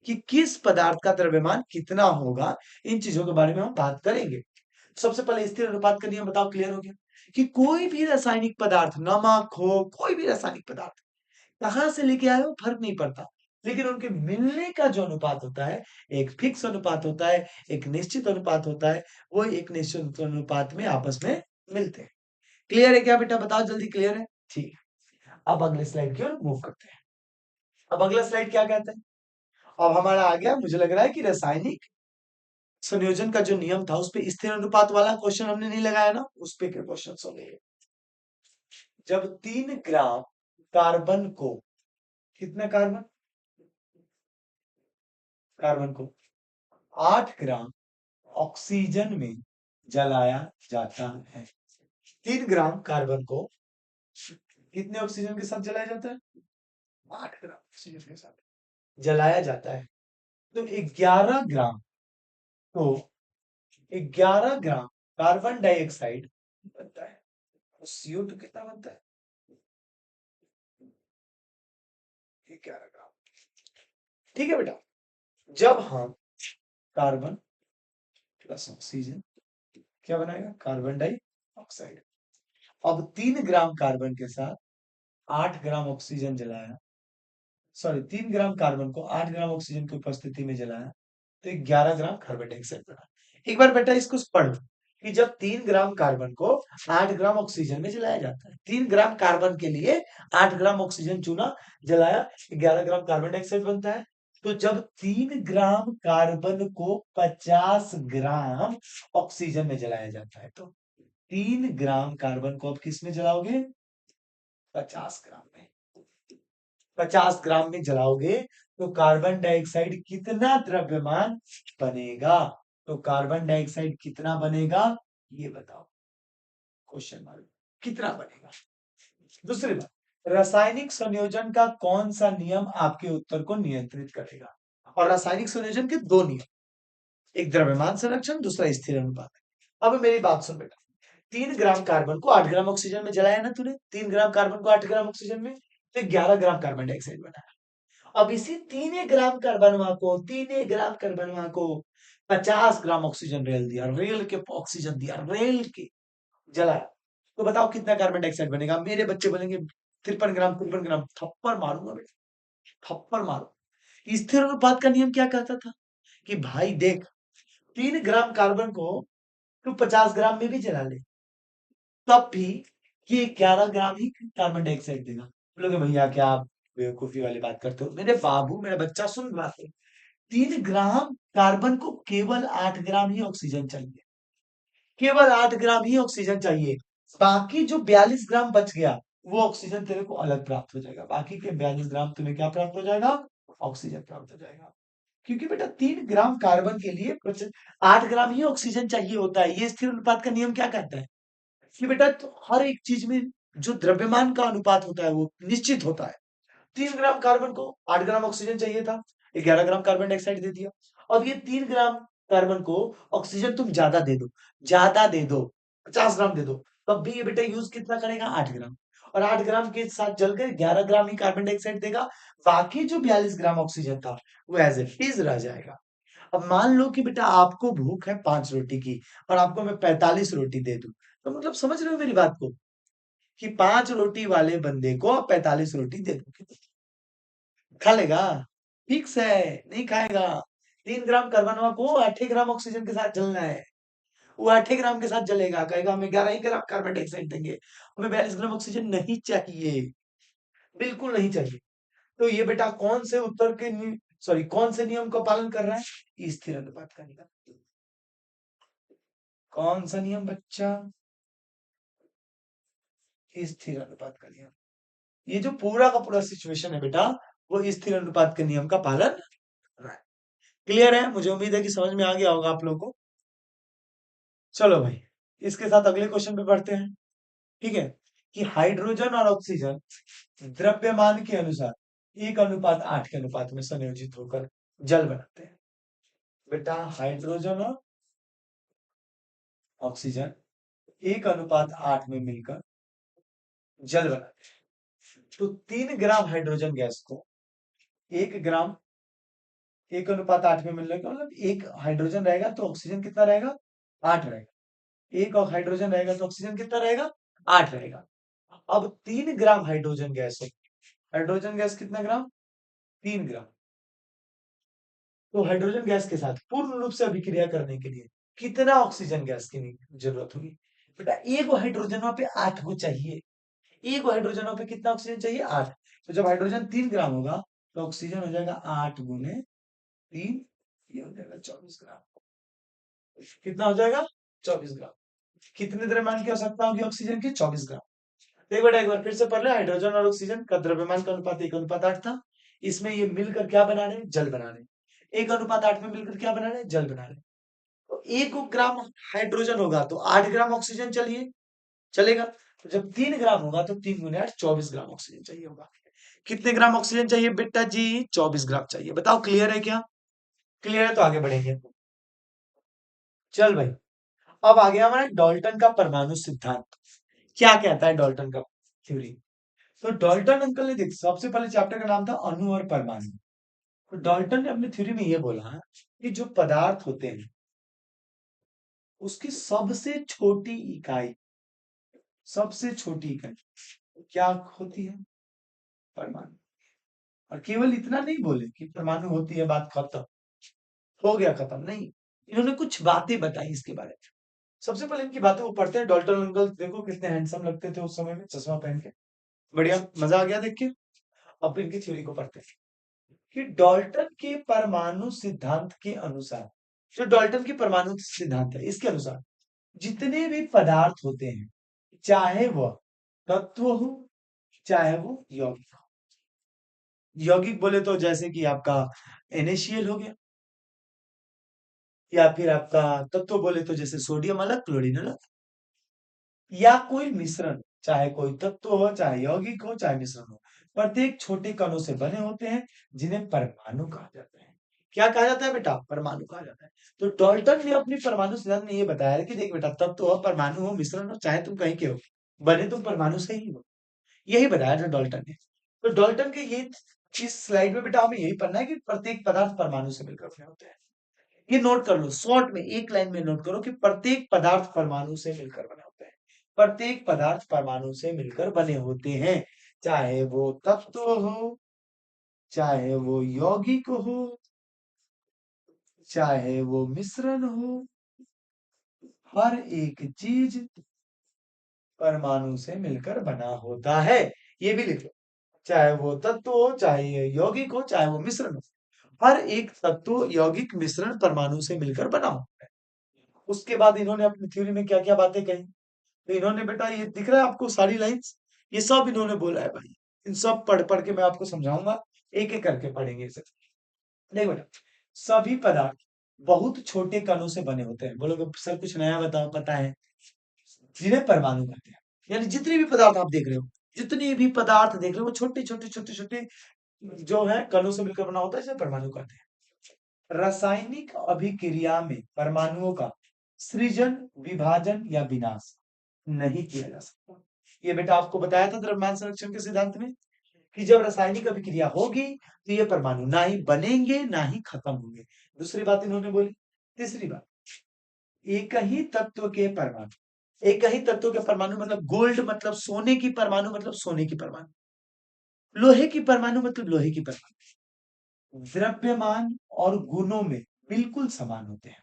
कि किस पदार्थ का द्रव्यमान कितना होगा, इन चीजों के बारे में हम बात करेंगे। सबसे पहले स्थिर अनुपात का नियम बताओ, क्लियर हो गया? कि कोई भी रासायनिक पदार्थ, नमक हो, कोई भी रासायनिक पदार्थ कहाँ से लेके आए हो फर्क नहीं पड़ता, लेकिन उनके मिलने का जो अनुपात होता है, एक फिक्स अनुपात होता है, एक निश्चित अनुपात होता है, वो एक निश्चित अनुपात में आपस में मिलते हैं। क्लियर है क्या बेटा? बताओ जल्दी, क्लियर है? ठीक है, अब अगले स्लाइड की ओर मूव करते हैं। अब अगला स्लाइड क्या कहता है? अब हमारा आ गया, मुझे लग रहा है कि रासायनिक संयोजन का जो नियम था उस पे स्थिर अनुपात वाला क्वेश्चन हमने नहीं लगाया ना, उस पे के क्वेश्चन होंगे। जब 3 ग्राम कार्बन को, कितना कार्बन, कार्बन को 8 ग्राम ऑक्सीजन में जलाया जाता है। 3 ग्राम कार्बन को कितने ऑक्सीजन के साथ जलाया जाता है? 8 ग्राम ऑक्सीजन के साथ जलाया जाता है। तो 11 ग्राम, तो 11 ग्राम कार्बन डाइऑक्साइड बनता है। तो CO2 कितना बनता है? 11 ग्राम। ठीक है बेटा, जब हम कार्बन प्लस ऑक्सीजन क्या बनाएगा? Carbon dioxide. अब 3 ग्राम कार्बन के साथ 8 ग्राम ऑक्सीजन जलाया, सॉरी 3 ग्राम कार्बन को 8 ग्राम ऑक्सीजन की उपस्थिति में जलाया, तो 11 ग्राम कार्बन डाइऑक्साइड बना। एक बार बेटा इसको पढ़ लो कि जब 3 ग्राम कार्बन को 8 ग्राम ऑक्सीजन में जलाया जाता है, 3 ग्राम कार्बन के लिए 8 ग्राम ऑक्सीजन चुना, जलाया, 11 ग्राम कार्बन डाइऑक्साइड बनता है। तो जब 3 ग्राम कार्बन को 50 ग्राम ऑक्सीजन में जलाया जाता है, तो 3 ग्राम कार्बन को अब किस में जलाओगे? 50 ग्राम में। 50 ग्राम में जलाओगे तो कार्बन डाइऑक्साइड कितना द्रव्यमान बनेगा? तो कार्बन डाइऑक्साइड कितना बनेगा ये बताओ, क्वेश्चन मार्क, कितना बनेगा? दूसरी बात, रासायनिक संयोजन का कौन सा नियम आपके उत्तर को नियंत्रित करेगा? और रासायनिक संयोजन के दो नियम, एक द्रव्यमान संरक्षण, दूसरा स्थिर अनुपात। अब मेरी बात सुन बेटा, 3 ग्राम कार्बन को 8 ग्राम ऑक्सीजन में जलाया ना तूने, 3 ग्राम कार्बन को 8 ग्राम ऑक्सीजन में, तो 11 ग्राम कार्बन डाइऑक्साइड बना। अब इसी 3 ग्राम कार्बनवा को 50 ग्राम ऑक्सीजन रेल दिया, रेल के ऑक्सीजन दिया, रेल के जलाया, तो बताओ कितना कार्बन डाइऑक्साइड बनेगा? मेरे बच्चे बोलेंगे 53 ग्राम, 53 ग्राम, थप्पड़ मारूंगा बेटा, थप्पड़ मारो। स्थिर अनुपात का नियम क्या कहता था कि भाई देख, 3 ग्राम कार्बन को तू 50 ग्राम में भी जला ले, तब भी ये 11 ग्राम ही कार्बन डाइऑक्साइड देगा। बोलोगे भैया क्या आप बेवकूफी वाली बात करते हो? मेरे बाबू, मेरा बच्चा सुन बात है, 3 ग्राम कार्बन को केवल 8 ग्राम ही ऑक्सीजन चाहिए, केवल 8 ग्राम ही ऑक्सीजन चाहिए। बाकी जो 42 ग्राम बच गया वो ऑक्सीजन तेरे को अलग प्राप्त हो जाएगा, बाकी के 42 ग्राम तुम्हें क्या प्राप्त हो जाएगा? ऑक्सीजन प्राप्त हो जाएगा। क्योंकि बेटा 3 ग्राम कार्बन के लिए 8 ग्राम ही ऑक्सीजन चाहिए होता है। ये स्थिर अनुपात का नियम क्या कहता है कि बेटा तो हर एक चीज में जो द्रव्यमान का अनुपात होता है वो निश्चित होता है। 3 ग्राम कार्बन को 8 ग्राम ऑक्सीजन चाहिए था, 11 ग्राम कार्बन डाइऑक्साइड दे दिया। अब ये 3 ग्राम कार्बन को ऑक्सीजन तुम ज्यादा दे दो, ज्यादा दे दो, 50 ग्राम दे दो, तब भी ये बेटा यूज कितना करेगा? 8 ग्राम। और 8 ग्राम के साथ जलकर 11 ग्राम ही कार्बन डाइऑक्साइड देगा, बाकी जो 42 ग्राम ऑक्सीजन था वो एज इट इज रह जाएगा। अब मान लो कि बेटा आपको भूख है 5 रोटी की और आपको मैं 45 रोटी दे दूं, तो मतलब समझ रहे हो मेरी बात को, कि 5 रोटी वाले बंदे को आप 45 रोटी दे दोगे, खा लेगा? फिक्स है, नहीं खाएगा। 3 ग्राम कार्बन को 8 ग्राम ऑक्सीजन के साथ जलना है, वो 8 ग्राम के साथ जलेगा, कहेगा हमें 11 ही ग्राम कार्बन डाइऑक्साइड देंगे, हमें 42 ग्राम ऑक्सीजन नहीं चाहिए, बिल्कुल नहीं चाहिए। तो ये बेटा कौन से उत्तर के सॉरी कौन से नियम का पालन कर रहा है? स्थिर अनुपात का नियम। कौन सा नियम बच्चा? स्थिर अनुपात का नियम। ये जो पूरा का पूरा सिचुएशन है बेटा, वो स्थिर अनुपात के नियम का पालन कर रहा है। क्लियर है? मुझे उम्मीद है कि समझ में आ गया होगा आप लोगों को। चलो भाई, इसके साथ अगले क्वेश्चन पे बढ़ते हैं। ठीक है, कि हाइड्रोजन और ऑक्सीजन द्रव्यमान के अनुसार 1:8 के अनुपात में संयोजित होकर जल बनाते हैं। बेटा हाइड्रोजन और ऑक्सीजन 1:8 में मिलकर जल बनाते हैं। तो 3 ग्राम हाइड्रोजन गैस को 1 ग्राम 1:8 में मिलने का मतलब, एक हाइड्रोजन रहेगा तो ऑक्सीजन कितना रहेगा? 8 रहेगा। एक और हाइड्रोजन रहेगा तो ऑक्सीजन कितना रहेगा? 8 रहेगा। अब 3 ग्राम हाइड्रोजन गैस है, हाइड्रोजन गैस कितना ग्राम? 3 ग्राम। तो हाइड्रोजन गैस के साथ पूर्ण रूप से अभिक्रिया करने के लिए कितना ऑक्सीजन गैस की जरूरत होगी? बेटा एक हाइड्रोजनों पे 8 को चाहिए, एक हाइड्रोजनों पे कितना ऑक्सीजन चाहिए? 8। तो जब हाइड्रोजन 3 ग्राम होगा तो ऑक्सीजन हो जाएगा 8 × 3, ये हो जाएगा 24 ग्राम। कितना हो जाएगा? 24 ग्राम। कितने द्रव्यमान की आवश्यकता होगी ऑक्सीजन की? 24 ग्राम। देख बेटा एक बार फिर से पढ़ ले, हाइड्रोजन और ऑक्सीजन का द्रव्यमान का अनुपात 1:8 था। इसमें ये मिलकर क्या बना रहे? जल बना रहे। 1:8 में मिलकर क्या बना रहे? जल बना रहे। तो 1 ग्राम हाइड्रोजन होगा तो 8 ग्राम ऑक्सीजन चलिए चलेगा। तो जब 3 ग्राम होगा तो 3 × 8 24 ग्राम ऑक्सीजन चाहिए होगा। कितने ग्राम ऑक्सीजन चाहिए बेटा जी? 24 ग्राम चाहिए। बताओ क्लियर है क्या? क्लियर है तो आगे बढ़ेंगे। चल भाई, अब आ गया हमारा डाल्टन का परमाणु सिद्धांत। क्या कहता है डाल्टन का थ्योरी? तो डाल्टन अंकल ने देख, सबसे पहले चैप्टर का नाम था अणु और परमाणु। तो डाल्टन ने अपनी थ्योरी में ये बोला कि जो पदार्थ होते हैं उसकी सबसे छोटी इकाई क्या होती है? परमाणु। और केवल इतना नहीं बोले कि परमाणु होती है, बात खत्म, हो गया खत्म, नहीं। इन्होंने कुछ बातें बताई इसके बारे में। सबसे पहले इनकी बातें वो पढ़ते हैं। डाल्टन अंकल देखो कितने हैंडसम लगते थे उस समय में, चश्मा पहन के, बढ़िया मजा आ गया देख के। अब इनकी थ्योरी को पढ़ते हैं कि डाल्टन के परमाणु सिद्धांत के अनुसार, जो डाल्टन की परमाणु सिद्धांत है इसके अनुसार जितने भी पदार्थ होते हैं, चाहे वह तत्व हो चाहे वो यौगिक हो। यौगिक बोले तो जैसे कि आपका NaCl हो गया, या फिर आपका तत्व बोले तो जैसे सोडियम अलग क्लोरीन अलग, या कोई मिश्रण, चाहे कोई तत्व हो चाहे यौगिक हो चाहे मिश्रण हो, प्रत्येक छोटे कणों से बने होते हैं जिन्हें परमाणु कहा जाता है। क्या कहा जाता है बेटा? परमाणु कहा जाता है। तो डाल्टन ने अपनी परमाणु सिद्धांत में ये बताया कि देख बेटा, तत्व हो परमाणु हो मिश्रण हो चाहे तुम कहीं के हो, बने तुम परमाणु से ही हो। यही बताया था डाल्टन ने। तो डाल्टन के ये इस स्लाइड में बेटा हमें यही पढ़ना है कि प्रत्येक पदार्थ परमाणु से मिलकर बने होते हैं। ये नोट कर लो शॉर्ट में, एक लाइन में नोट करो कि प्रत्येक पदार्थ परमाणु से मिलकर बने होते हैं। प्रत्येक पदार्थ परमाणु से मिलकर बने होते हैं, चाहे वो तत्व हो चाहे वो यौगिक हो चाहे वो मिश्रण हो, हर एक चीज परमाणु से मिलकर बना होता है। ये भी लिख लो, चाहे वो तत्व हो चाहे ये यौगिक हो चाहे वो मिश्रण हो, हर एक तत्व यौगिक मिश्रण परमाणु से मिलकर बना होता है। उसके बाद इन्होंने अपनी थ्योरी में क्या क्या बातें कही? तो इन्होंने बेटा ये दिख रहा है आपको सारी लाइंस, ये सब इन्होंने बोला है भाई। इन सब पढ़ पढ़ के मैं आपको समझाऊंगा, एक एक करके पढ़ेंगे इसे। देखो बेटा, सभी पदार्थ बहुत छोटे कणों से बने होते हैं। बोलोगे सर कुछ नया बताओ। पता है, जिन्हें परमाणु कहते हैं। यानी जितने भी पदार्थ आप देख रहे हो, जितने भी पदार्थ देख रहे हो वो छोटे छोटे छोटे छोटे जो है कणों से मिलकर बना होता है, इसे परमाणु कहते हैं। रासायनिक अभिक्रिया में परमाणुओं का सृजन विभाजन या विनाश नहीं किया जा सकता। ये बेटा आपको बताया था द्रव्यमान संरक्षण के सिद्धांत में कि जब रासायनिक अभिक्रिया होगी तो ये परमाणु ना ही बनेंगे ना ही खत्म होंगे। दूसरी बात इन्होंने बोली। तीसरी बात, एक ही तत्व के परमाणु, एक ही तत्व के परमाणु मतलब गोल्ड मतलब सोने की परमाणु मतलब सोने की परमाणु, लोहे की परमाणु मतलब लोहे की परमाणु, द्रव्यमान और गुणों में बिल्कुल समान होते हैं।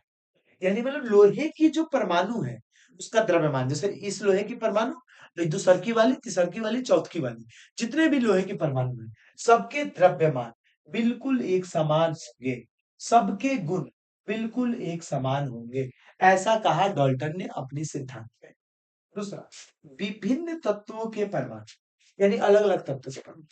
यानी मतलब लोहे की जो परमाणु है उसका द्रव्यमान, जैसे इस लोहे की परमाणु, तो दूसरकी वाली, तीसरकी वाली, चौथकी वाली, जितने भी लोहे के परमाणु हैं सबके द्रव्यमान बिल्कुल एक समान होंगे, सबके गुण बिल्कुल एक समान होंगे, ऐसा कहा डाल्टन ने अपने सिद्धांत में। दूसरा, विभिन्न तत्वों के परमाणु यानी अलग अलग तत्व के परमाणु।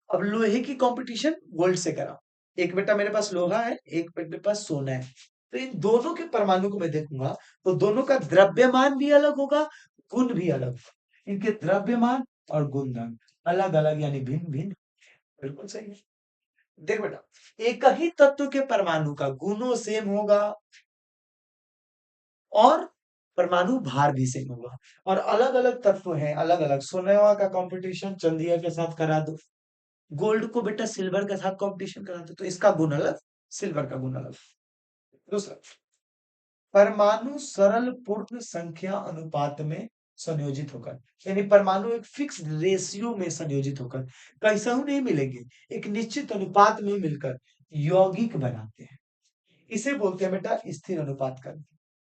अब लोहे की कंपटीशन गोल्ड से करा, एक बेटा मेरे पास लोहा है, एक मेरे पास सोना है, तो इन दोनों के परमाणु को मैं देखूंगा तो दोनों का द्रव्यमान भी अलग होगा, गुण भी अलग होगा। इनके द्रव्यमान और गुणधर्म अलग अलग यानी भिन्न भिन्न। बिल्कुल सही है। देख बेटा, एक ही तत्व के परमाणु का गुणों सेम होगा और परमाणु भार भी सेम होगा, और अलग अलग तत्व हैं, अलग अलग। सोना का कंपटीशन चंदिया के साथ करा दो, गोल्ड को बेटा सिल्वर के साथ कंपटीशन करा दो, तो इसका गुण अलग, सिल्वर का गुण अलग। दूसरा, परमाणु सरल पूर्ण संख्या अनुपात में संयोजित होकर, यानी परमाणु एक फिक्स रेशियो में संयोजित होकर कैसा नहीं मिलेंगे, एक निश्चित अनुपात में मिलकर यौगिक बनाते हैं, इसे बोलते हैं बेटा स्थिर अनुपात का।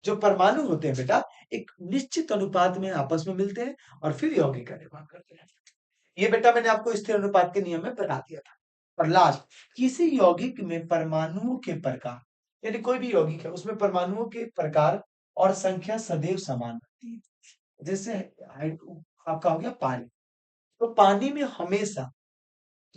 जो परमाणु होते हैं बेटा एक निश्चित अनुपात में आपस में मिलते हैं और फिर यौगिक का निर्माण करते हैं। ये बेटा मैंने आपको स्थिर अनुपात के नियम में बता दिया था। और लास्ट, किसी यौगिक में परमाणुओं के प्रकार, यानी कोई भी यौगिक है उसमें परमाणुओं के प्रकार और संख्या सदैव समान रहती है। जैसे आपका हो गया पानी, तो पानी में हमेशा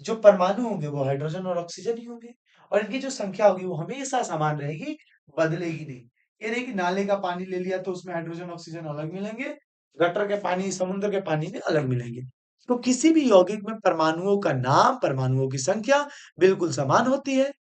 जो परमाणु होंगे वो हाइड्रोजन और ऑक्सीजन ही होंगे, और इनकी जो संख्या होगी वो हमेशा समान रहेगी, बदलेगी नहीं। ये नहीं कि नाले का पानी ले लिया तो उसमें हाइड्रोजन ऑक्सीजन अलग मिलेंगे, गटर के पानी समुद्र के पानी में अलग मिलेंगे। तो किसी भी यौगिक में परमाणुओं का नाम, परमाणुओं की संख्या बिल्कुल समान होती है।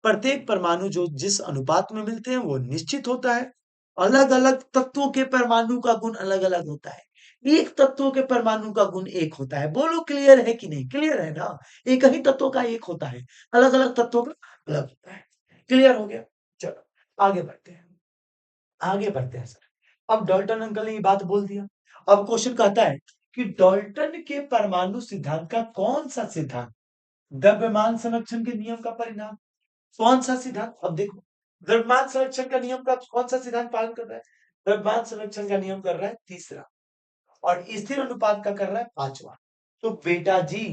प्रत्येक परमाणु जो जिस अनुपात में मिलते हैं वो निश्चित होता है। अलग अलग तत्वों के परमाणु का गुण अलग अलग होता है, एक तत्व के परमाणु का गुण एक होता है। बोलो क्लियर है कि नहीं? क्लियर है ना? एक ही तत्व का एक होता है, अलग अलग तत्वों का अलग होता है। क्लियर हो गया? चलो आगे बढ़ते हैं, आगे बढ़ते हैं सर। अब डाल्टन अंकल ने ये बात बोल दिया। अब क्वेश्चन कहता है कि डाल्टन के परमाणु सिद्धांत का कौन सा सिद्धांत द्रव्यमान संरक्षण के नियम का परिणाम, कौन सा सिद्धांत? अब देखो, द्रव्यमान संरक्षण का नियम का कौन सा सिद्धांत पालन कर रहा है? द्रव्यमान संरक्षण का नियम कर रहा है तीसरा, और स्थिर अनुपात का कर रहा है पांचवा। तो बेटा जी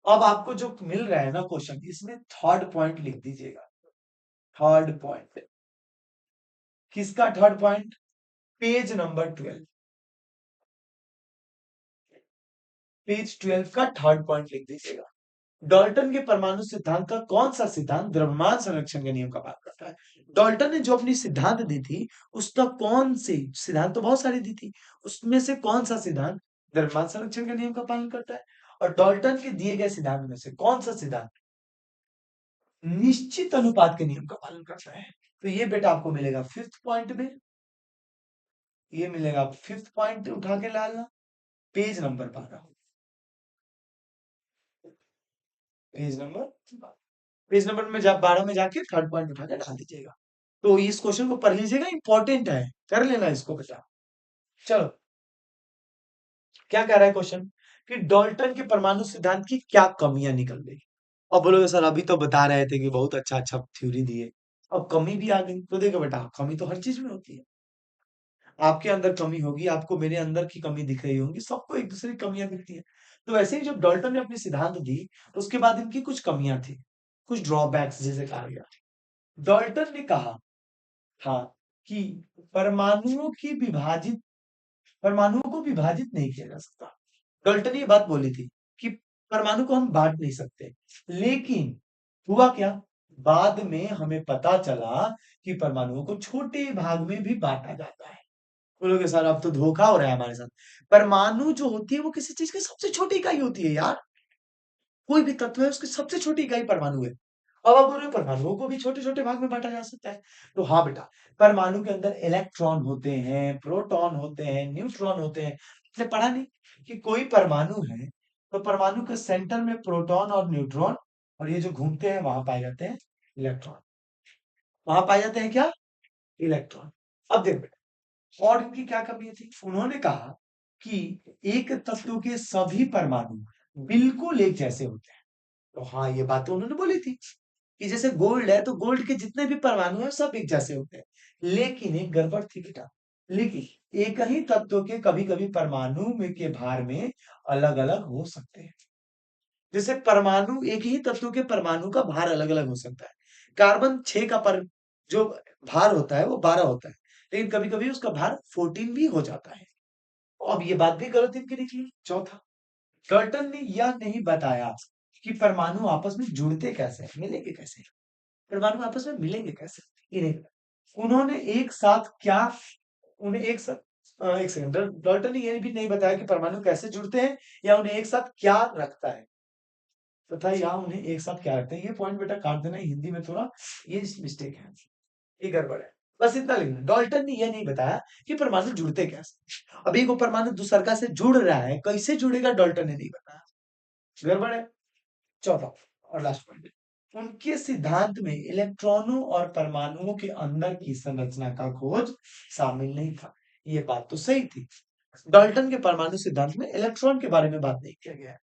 अब आपको जो मिल रहा है ना क्वेश्चन, इसमें थर्ड पॉइंट लिख दीजिएगा। थर्ड पॉइंट किसका? Third point page number 12, page 12 का थर्ड पॉइंट लिख दीजिएगा। डाल्टन के परमाणु सिद्धांत का कौन सा सिद्धांत द्रव्यमान संरक्षण के नियम का पालन करता है? डाल्टन ने जो अपनी सिद्धांत दी थी उसका कौन से सिद्धांत, तो बहुत सारी दी थी, उसमें से कौन सा सिद्धांत द्रव्यमान संरक्षण के नियम का पालन करता है? और डाल्टन के दिए गए सिद्धांत में से कौन सा सिद्धांत निश्चित अनुपात के नियम का पालन करता है? तो ये बेटा आपको मिलेगा फिफ्थ पॉइंट में, ये मिलेगा फिफ्थ पॉइंट उठा के डालना, page number 12, page number, page number में जब 12 में जाके थर्ड पॉइंट उठा के डाल दीजिएगा। तो इस क्वेश्चन को पढ़ लीजिएगा, इंपॉर्टेंट है, कर लेना इसको बेटा। चलो क्या कह रहा है क्वेश्चन कि डाल्टन के परमाणु सिद्धांत की क्या कमियां निकल गई। अब बोलोगे सर अभी तो बता रहे थे कि बहुत अच्छा अच्छा थ्योरी दिए, अब कमी भी आ गई। तो देखो बेटा कमी तो हर चीज में होती है, आपके अंदर कमी होगी, आपको मेरे अंदर की कमी दिख रही होगी, सबको एक दूसरे की कमियां दिखती है। तो वैसे ही जब डाल्टन ने अपनी सिद्धांत दी तो उसके बाद इनकी कुछ कमियां थी, कुछ ड्रॉबैक्स जिसे कहा गया। डाल्टन ने कहा था कि परमाणुओं की विभाजित, परमाणुओं को विभाजित नहीं किया जा सकता। डाल्टन ने ये बात बोली थी कि परमाणु को हम बांट नहीं सकते, लेकिन हुआ क्या, बाद में हमें पता चला कि परमाणुओं को छोटे भाग में भी बांटा जाता है। बोलोगे सर अब तो धोखा हो रहा है हमारे साथ, परमाणु जो होती है वो किसी चीज की सबसे छोटी इकाई होती है यार, कोई भी तत्व है उसकी सबसे छोटी इकाई परमाणु है। अब आप बोल रहे हो परमाणुओं को भी छोटे छोटे भाग में बांटा जा सकता है, तो हाँ बेटा, परमाणु के अंदर इलेक्ट्रॉन होते हैं, प्रोटॉन होते हैं, न्यूट्रॉन होते हैं। आपने पढ़ा नहीं कि कोई परमाणु है तो परमाणु के सेंटर में प्रोटॉन और न्यूट्रॉन, और ये जो घूमते हैं वहां पाए जाते हैं इलेक्ट्रॉन। वहां पाए जाते हैं क्या? इलेक्ट्रॉन। अब देखो बेटा, और इनकी क्या कमी थी? उन्होंने कहा कि एक तत्व के सभी परमाणु बिल्कुल एक जैसे होते हैं। तो हाँ, ये बात तो उन्होंने बोली थी कि जैसे गोल्ड है तो गोल्ड के जितने भी परमाणु हैं सब एक जैसे होते हैं। लेकिन एक गड़बड़ थी बेटा, लेकिन एक ही तत्व के कभी कभी परमाणु में के भार में अलग अलग हो सकते हैं। जैसे परमाणु, एक ही तत्व के परमाणु का भार अलग अलग हो सकता है। कार्बन 6 का जो भार होता है वो 12 होता है, लेकिन कभी कभी उसका भार 14 भी हो जाता है। अब ये बात भी गलत इनकी निकली। चौथा, कर्टन ने यह नहीं बताया कि परमाणु आपस में जुड़ते कैसे हैं, मिलेंगे कैसे, परमाणु आपस में मिलेंगे कैसे। ये नहीं बताया। उन्होंने एक साथ क्या उन्हें एक साथ एक सेकंड, डॉल्टन ने यह भी नहीं बताया कि परमाणु कैसे जुड़ते हैं या उन्हें एक साथ क्या रखता है, तथा यहाँ उन्हें एक साथ क्या रखते हैं। ये पॉइंट बेटा काट देना, हिंदी में थोड़ा ये मिस्टेक है, ये गड़बड़ है। बस इतना लिखना, डॉल्टन ने यह नहीं बताया कि परमाणु जुड़ते कैसे। अभी को परमाणु दूसरका से जुड़ रहा है, कैसे जुड़ेगा डॉल्टन ने नहीं बताया, गड़बड़ है। चौथा और लास्ट पॉइंट, उनके सिद्धांत में इलेक्ट्रॉनों और परमाणुओं के अंदर की संरचना का खोज शामिल नहीं था। ये बात तो सही थी, डाल्टन के परमाणु सिद्धांत में इलेक्ट्रॉन के बारे में बात नहीं किया गया है।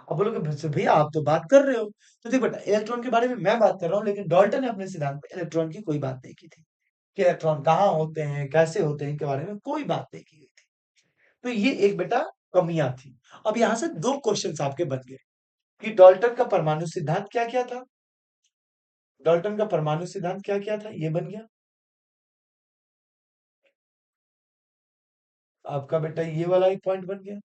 अब बोलोगे भैया आप तो बात कर रहे हो, तो देखो बेटा इलेक्ट्रॉन के बारे में मैं बात कर रहा हूँ, लेकिन डाल्टन ने अपने सिद्धांत में इलेक्ट्रॉन की कोई बात नहीं की थी कि इलेक्ट्रॉन कहाँ होते हैं, कैसे होते हैं, इनके बारे में कोई बात नहीं की गई थी। तो ये एक बेटा कमियां थी। अब यहां से दो क्वेश्चंस आपके बन गए कि डाल्टन का परमाणु सिद्धांत क्या क्या था, डाल्टन का परमाणु सिद्धांत क्या क्या था, ये बन गया आपका बेटा, ये वाला एक पॉइंट बन गया।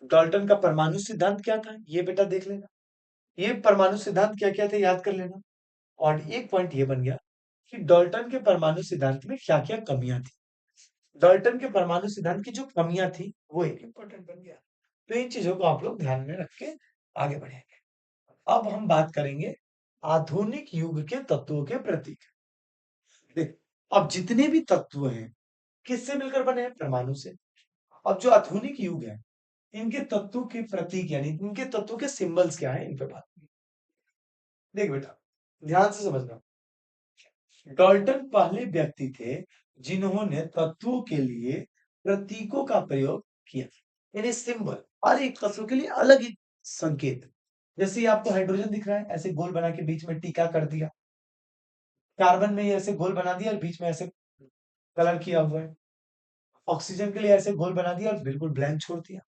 डाल्टन का परमाणु सिद्धांत क्या था, ये बेटा देख लेना, ये परमाणु सिद्धांत क्या क्या थे याद कर लेना। और एक पॉइंट ये बन गया कि डाल्टन के परमाणु सिद्धांत में क्या क्या कमियां थी। डाल्टन के परमाणु सिद्धांत की जो कमियां थी वो एक इंपॉर्टेंट बन गया। तो इन चीजों को आप लोग ध्यान में रख के आगे बढ़ेंगे। अब हम बात करेंगे आधुनिक युग के तत्वों के प्रतीक। देख, अब जितने भी तत्व हैं किससे मिलकर बने हैं? परमाणु से। अब जो आधुनिक युग है, इनके तत्वों के प्रतीक यानी इनके तत्वों के सिंबल्स क्या है, इन पे बात करेंगे। देख बेटा, ध्यान से समझना, डाल्टन पहले व्यक्ति थे जिन्होंने तत्वों के लिए प्रतीकों का प्रयोग किया, यानी सिंबल, हर एक तत्व के लिए अलग ही संकेत। जैसे ये आपको हाइड्रोजन दिख रहा है, ऐसे गोल बना के बीच में टीका कर दिया। कार्बन में ये ऐसे गोल बना दिया और बीच में ऐसे कलर किया हुआ है। ऑक्सीजन के लिए ऐसे गोल बना दिया और बिल्कुल ब्लैंक छोड़ दिया।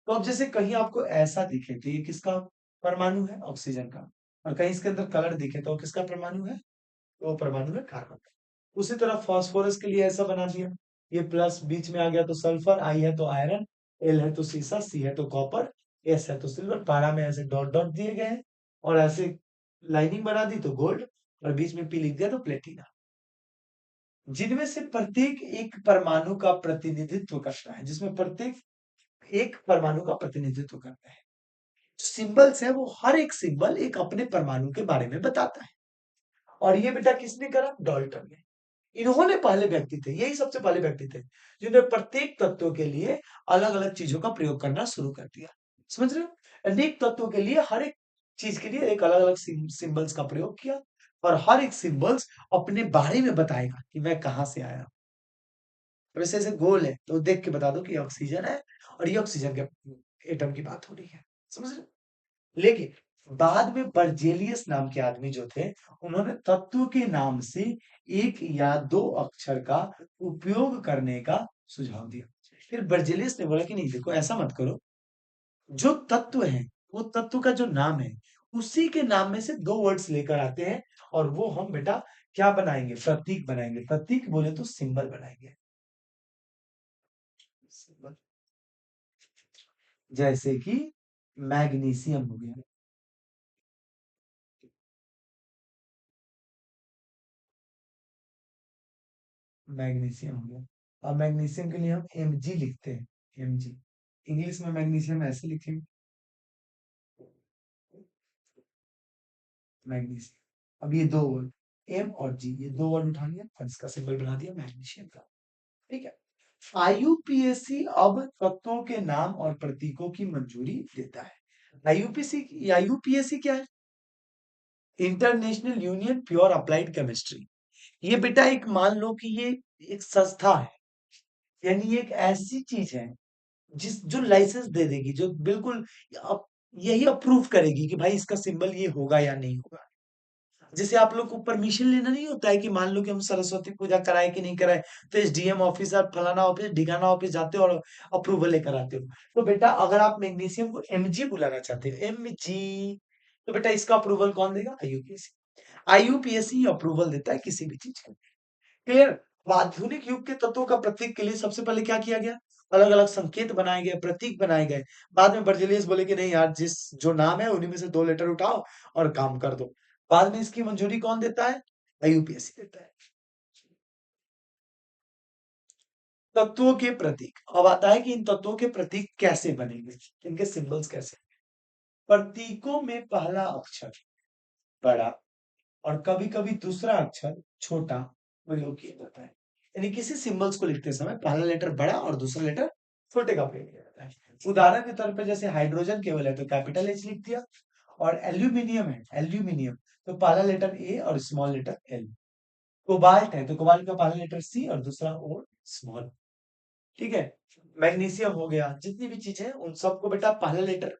तो अब जैसे कहीं आपको ऐसा दिखे तो ये किसका परमाणु है? ऑक्सीजन का। और कहीं इसके अंदर कलर दिखे तो किसका परमाणु है? वो परमाणु है कार्बन का। उसी तरह फास्फोरस के लिए ऐसा बना दिया, ये प्लस बीच में आ गया तो सल्फर, आई है तो आयरन, एल है तो सीसा, सी है तो कॉपर, एस है तो सिल्वर। पारा में ऐसे डॉट डॉट दिए गए हैं और ऐसे लाइनिंग बना दी तो गोल्ड, और बीच में पी लिख दिया तो प्लेटिना। जिनमें से प्रत्येक एक परमाणु का प्रतिनिधित्व करता है, जिसमें प्रत्येक एक परमाणु का प्रतिनिधित्व करता है। सिंबल्स है वो हर एक सिंबल एक अपने परमाणु के बारे में बताता है। और ये बेटा किसने करा? डाल्टन ने। इन्होंने पहले व्यक्ति थे, यही सबसे पहले व्यक्ति थे जिन्होंने प्रत्येक तत्व के लिए अलग अलग चीजों का प्रयोग करना शुरू कर दिया। समझ रहे हो? अनेक तत्वों के लिए हर एक चीज के लिए एक अलग अलग सिंबल्स का प्रयोग किया, और हर एक सिंबल्स अपने बारे में बताएगा कि मैं कहां से आया। वैसे ऐसे गोल है तो देख के बता दो कि ये ऑक्सीजन है और ये ऑक्सीजन के एटम की बात हो रही है। समझ रहे हो? लेकिन बाद में बर्जेलियस नाम के आदमी जो थे, उन्होंने तत्व के नाम से एक या दो अक्षर का उपयोग करने का सुझाव दिया। फिर बर्जेलियस ने बोला कि नहीं देखो, ऐसा मत करो, जो तत्व है वो तत्व का जो नाम है उसी के नाम में से दो वर्ड्स लेकर आते हैं, और वो हम बेटा क्या बनाएंगे? प्रतीक बनाएंगे। प्रतीक बोले तो सिंबल बनाएंगे। सिंबल, जैसे कि मैग्नीशियम हो गया, मैग्नीशियम हो गया। अब मैग्नीशियम के लिए हम Mg लिखते हैं, Mg। इंग्लिश में मैग्नीशियम ऐसे लिखेंगे, मैग्नीशियम। अब ये दो वर्ड एम और जी, ये दो वर्ड उठा लिया और इसका सिंबल बना दिया मैग्नीशियम का। ठीक है। आईयूपीएसी अब तत्वों के नाम और प्रतीकों की मंजूरी देता है। आईयूपीएसी क्या है? International union pure applied chemistry. ये बेटा एक मान लो कि ये एक संस्था है, यानी ये एक ऐसी चीज है जिस जो लाइसेंस दे देगी, जो बिल्कुल अप, यही अप्रूव करेगी कि भाई इसका सिंबल ये होगा या नहीं होगा। जैसे आप लोग को परमिशन लेना नहीं होता है कि मान लो कि हम सरस्वती पूजा कराए कि नहीं कराए, तो एसडीएम ऑफिस और फलाना ऑफिस ढिकाना ऑफिस जाते हो और अप्रूवल लेकर आते हो। तो बेटा अगर आप मैग्नीशियम को एमजी बुलाना चाहते हो, एमजी, तो बेटा इसका अप्रूवल कौन देगा? आईयूपीएसी। आईयूपीएसी अप्रूवल देता है किसी भी चीज का। क्लियर? आधुनिक युग के तत्वों का प्रतीक के लिए सबसे पहले क्या किया गया? अलग अलग संकेत बनाए गए, प्रतीक बनाए गए। बाद में बर्जेलियस बोले कि नहीं यार, जिस जो नाम है उन्हीं में से 2 लेटर उठाओ और काम कर दो। बाद में इसकी मंजूरी कौन देता है? आईयूपीएसी देता है। तत्वों के प्रतीक, अब आता है कि इन तत्वों के प्रतीक कैसे बनेंगे, इनके सिंबल्स कैसे। प्रतीकों में पहला अक्षर बड़ा और कभी कभी दूसरा अक्षर छोटा प्रयोग किया जाता है। यानी किसी सिंबल्स को लिखते समय पहला लेटर बड़ा और दूसरा लेटर छोटे का प्रयोग किया जाता है। उदाहरण के तौर पर जैसे हाइड्रोजन केवल है तो कैपिटल एच लिख दिया, और एल्यूमिनियम है, एल्यूमिनियम, तो पहला लेटर ए और स्मॉल लेटर एल। कोबाल्ट है तो कोबाल्ट का पहला लेटर सी और दूसरा ओ स्मॉल। ठीक है? मैग्नीशियम हो गया, जितनी भी चीजें हैं उन सबको बेटा पहला लेटर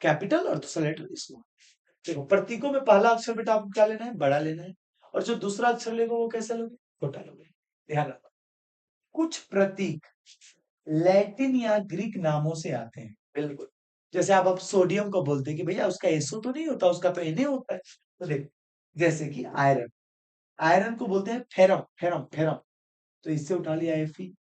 कैपिटल और दूसरा लेटर स्मॉल। देखो प्रतीकों में पहला अक्षर बेटा आपको क्या लेना है? बड़ा लेना है, और जो दूसरा अक्षर लेगा वो कैसे लोगे? छोटा लोगे। ध्यान रखो, कुछ प्रतीक लैटिन या ग्रीक नामों से आते हैं। बिल्कुल, जैसे आप अब सोडियम को बोलते हैं कि भैया उसका एसओ तो नहीं होता, उसका तो एनए होता है। तो देखो, जैसे कि आयरन, आयरन को बोलते हैं फेरम, फेरम, फेरम, तो इससे उठा लिया एफी।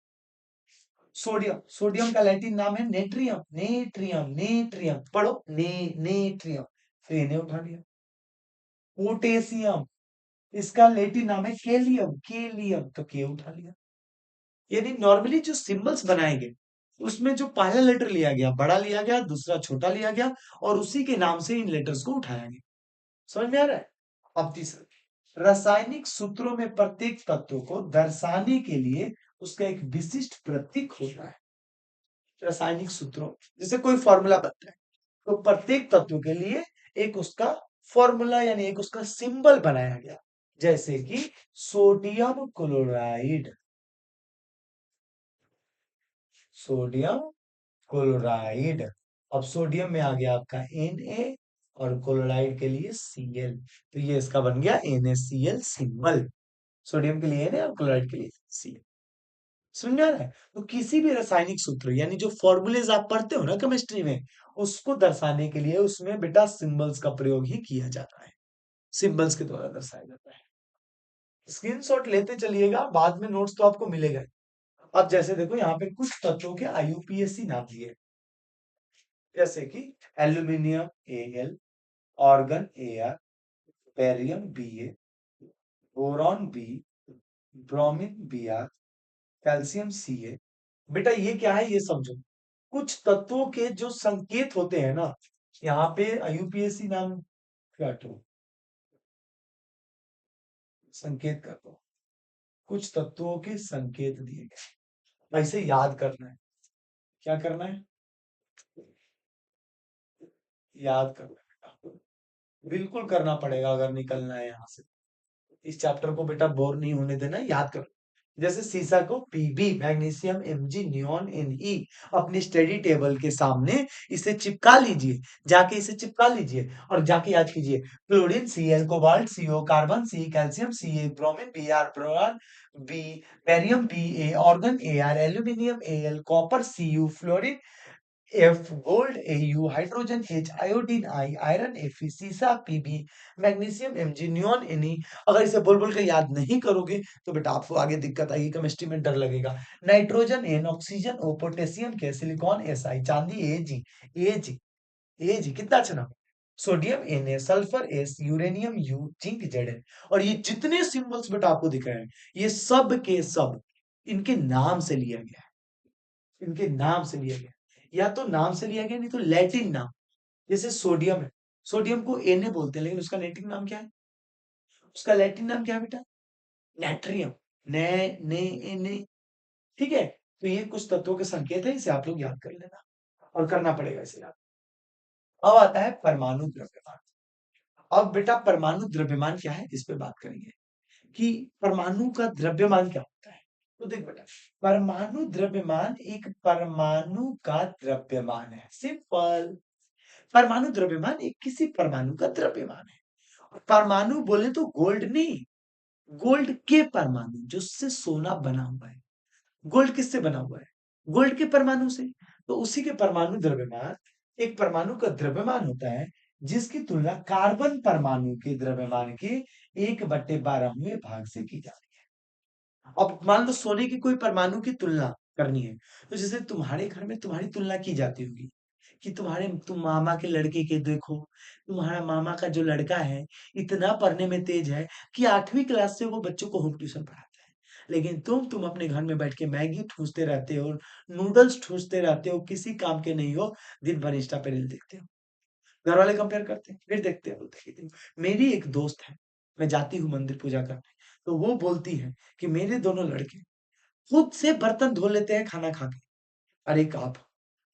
सोडियम, सोडियम का लैटिन नाम है नेट्रियम, नेट्रियम, नेट्रियम, पढ़ो ने, नेट्रियम, तो इन्हें उठा लिया। पोटेशियम, इसका लैटिन नाम है केलियम, केलियम, तो के उठा लिया। यानी नॉर्मली जो सिंबल्स बनाए गए उसमें जो पहला लेटर लिया गया बड़ा लिया गया, दूसरा छोटा लिया गया, और उसी के नाम से इन लेटर्स को उठाया गया। समझ में आ रहा है? अब तीसरा, रासायनिक सूत्रों में प्रत्येक तत्व को दर्शाने के लिए उसका एक विशिष्ट प्रतीक होता है। रासायनिक सूत्रों, जैसे कोई फॉर्मूला बनता है तो प्रत्येक तत्व के लिए एक उसका फॉर्मूला यानी एक उसका सिंबल बनाया गया। जैसे कि सोडियम क्लोराइड, सोडियम क्लोराइड। अब सोडियम में आ गया आपका Na और क्लोराइड के लिए Cl, तो ये इसका बन गया NaCl सिंबल। सोडियम के लिए Na और क्लोराइड के लिए Cl। समझ में आ रहा है? तो किसी भी रासायनिक सूत्र यानी जो फॉर्मूलेज आप पढ़ते हो ना केमिस्ट्री में, उसको दर्शाने के लिए उसमें बेटा सिंबल्स का प्रयोग ही किया जाता है, सिंबल्स के द्वारा दर्शाया जाता है। स्क्रीनशॉट लेते चलिएगा, बाद में नोट्स तो आपको मिलेगा ही। अब जैसे देखो यहाँ पे कुछ तत्वों के आईयूपीएसी नाम दिए, जैसे कि aluminium Al, argon Ar, barium Ba, boron B, bromine Br, calcium Ca। बेटा ये क्या है ये समझो, कुछ तत्वों के जो संकेत होते हैं ना, यहाँ पे आईयूपीएसी नाम काटो, संकेत कर दो, कुछ तत्वों के संकेत दिए गए, ऐसे याद करना है। क्या करना है? याद करना है बेटा, बिल्कुल करना पड़ेगा अगर निकलना है यहाँ से। इस चैप्टर को बेटा बोर नहीं होने देना, याद करो। जैसे सीसा को P B, magnesium Mg, neon Ne, अपनी स्टडी टेबल के सामने इसे चिपका लीजिए, जाके इसे चिपका लीजिए और जाके याद कीजिए। Chlorine Cl, cobalt CO, carbon C, calcium Ca, bromine Br, boron B, barium Ba, organ Ar, aluminium Al, copper Cu, fluorine F, gold Au, hydrogen H, iodine I, iron Fe, सीसा Pb, magnesium Mg, neon Ne। अगर इसे बोल बोल के याद नहीं करोगे तो बेटा आपको आगे दिक्कत आएगी, केमिस्ट्री में डर लगेगा। Nitrogen N, oxygen O, potassium K, silicon Si, चांदी Ag, Ag, Ag कितना अच्छा नाम। Sodium Na, sulphur S, uranium U, zinc Zn। और ये जितने सिंबल्स बेटा आपको दिख रहे हैं, ये सब के सब इनके नाम से लिया गया है, इनके नाम से लिया गया। या तो नाम से लिया गया, नहीं तो लैटिन नाम। जैसे सोडियम है, सोडियम को Na बोलते हैं, लेकिन उसका लैटिन नाम क्या है? उसका लैटिन नाम क्या है बेटा? नेट्रियम, ने, ने, ने। ठीक है? तो ये कुछ तत्वों के संकेत है, इसे आप लोग याद कर लेना और करना पड़ेगा इसे याद। अब आता है परमाणु द्रव्यमान। अब बेटा परमाणु द्रव्यमान क्या है, इस पे बात करेंगे कि परमाणु का द्रव्यमान क्या होता है। तो देख बेटा, परमाणु द्रव्यमान एक परमाणु का द्रव्यमान है, सिंपल। परमाणु द्रव्यमान एक किसी परमाणु का द्रव्यमान है। और परमाणु बोले तो गोल्ड नहीं, गोल्ड के परमाणु, जिससे सोना बना हुआ है। गोल्ड किससे बना हुआ है? गोल्ड के परमाणु से। तो उसी के परमाणु द्रव्यमान, एक परमाणु का द्रव्यमान होता है जिसकी तुलना कार्बन परमाणु के द्रव्यमान के 1/12वें भाग से की जाती है। अब मान लो सोने की कोई परमाणु की तुलना करनी है, तो जैसे तुम्हारे घर में तुम्हारी तुलना की जाती होगी कि तुम मामा के लड़के के देखो, तुम्हारा मामा का जो लड़का है इतना पढ़ने में तेज है कि 8वीं क्लास से वो बच्चों को होम ट्यूशन पढ़ाता है। लेकिन तुम अपने घर में बैठ के मैगी ठूसते रहते हो, नूडल्स ठूसते रहते हो, किसी काम के नहीं हो, दिन भर इंस्टा पे रील देखते हो। घर वाले कंपेयर करते हैं, फिर देखते हैं, बोलते हैं कि मेरी एक दोस्त है, मैं जाती हूँ मंदिर पूजा करने, तो वो बोलती है कि मेरे दोनों लड़के खुद से बर्तन धो लेते हैं खाना खा के। अरे आप,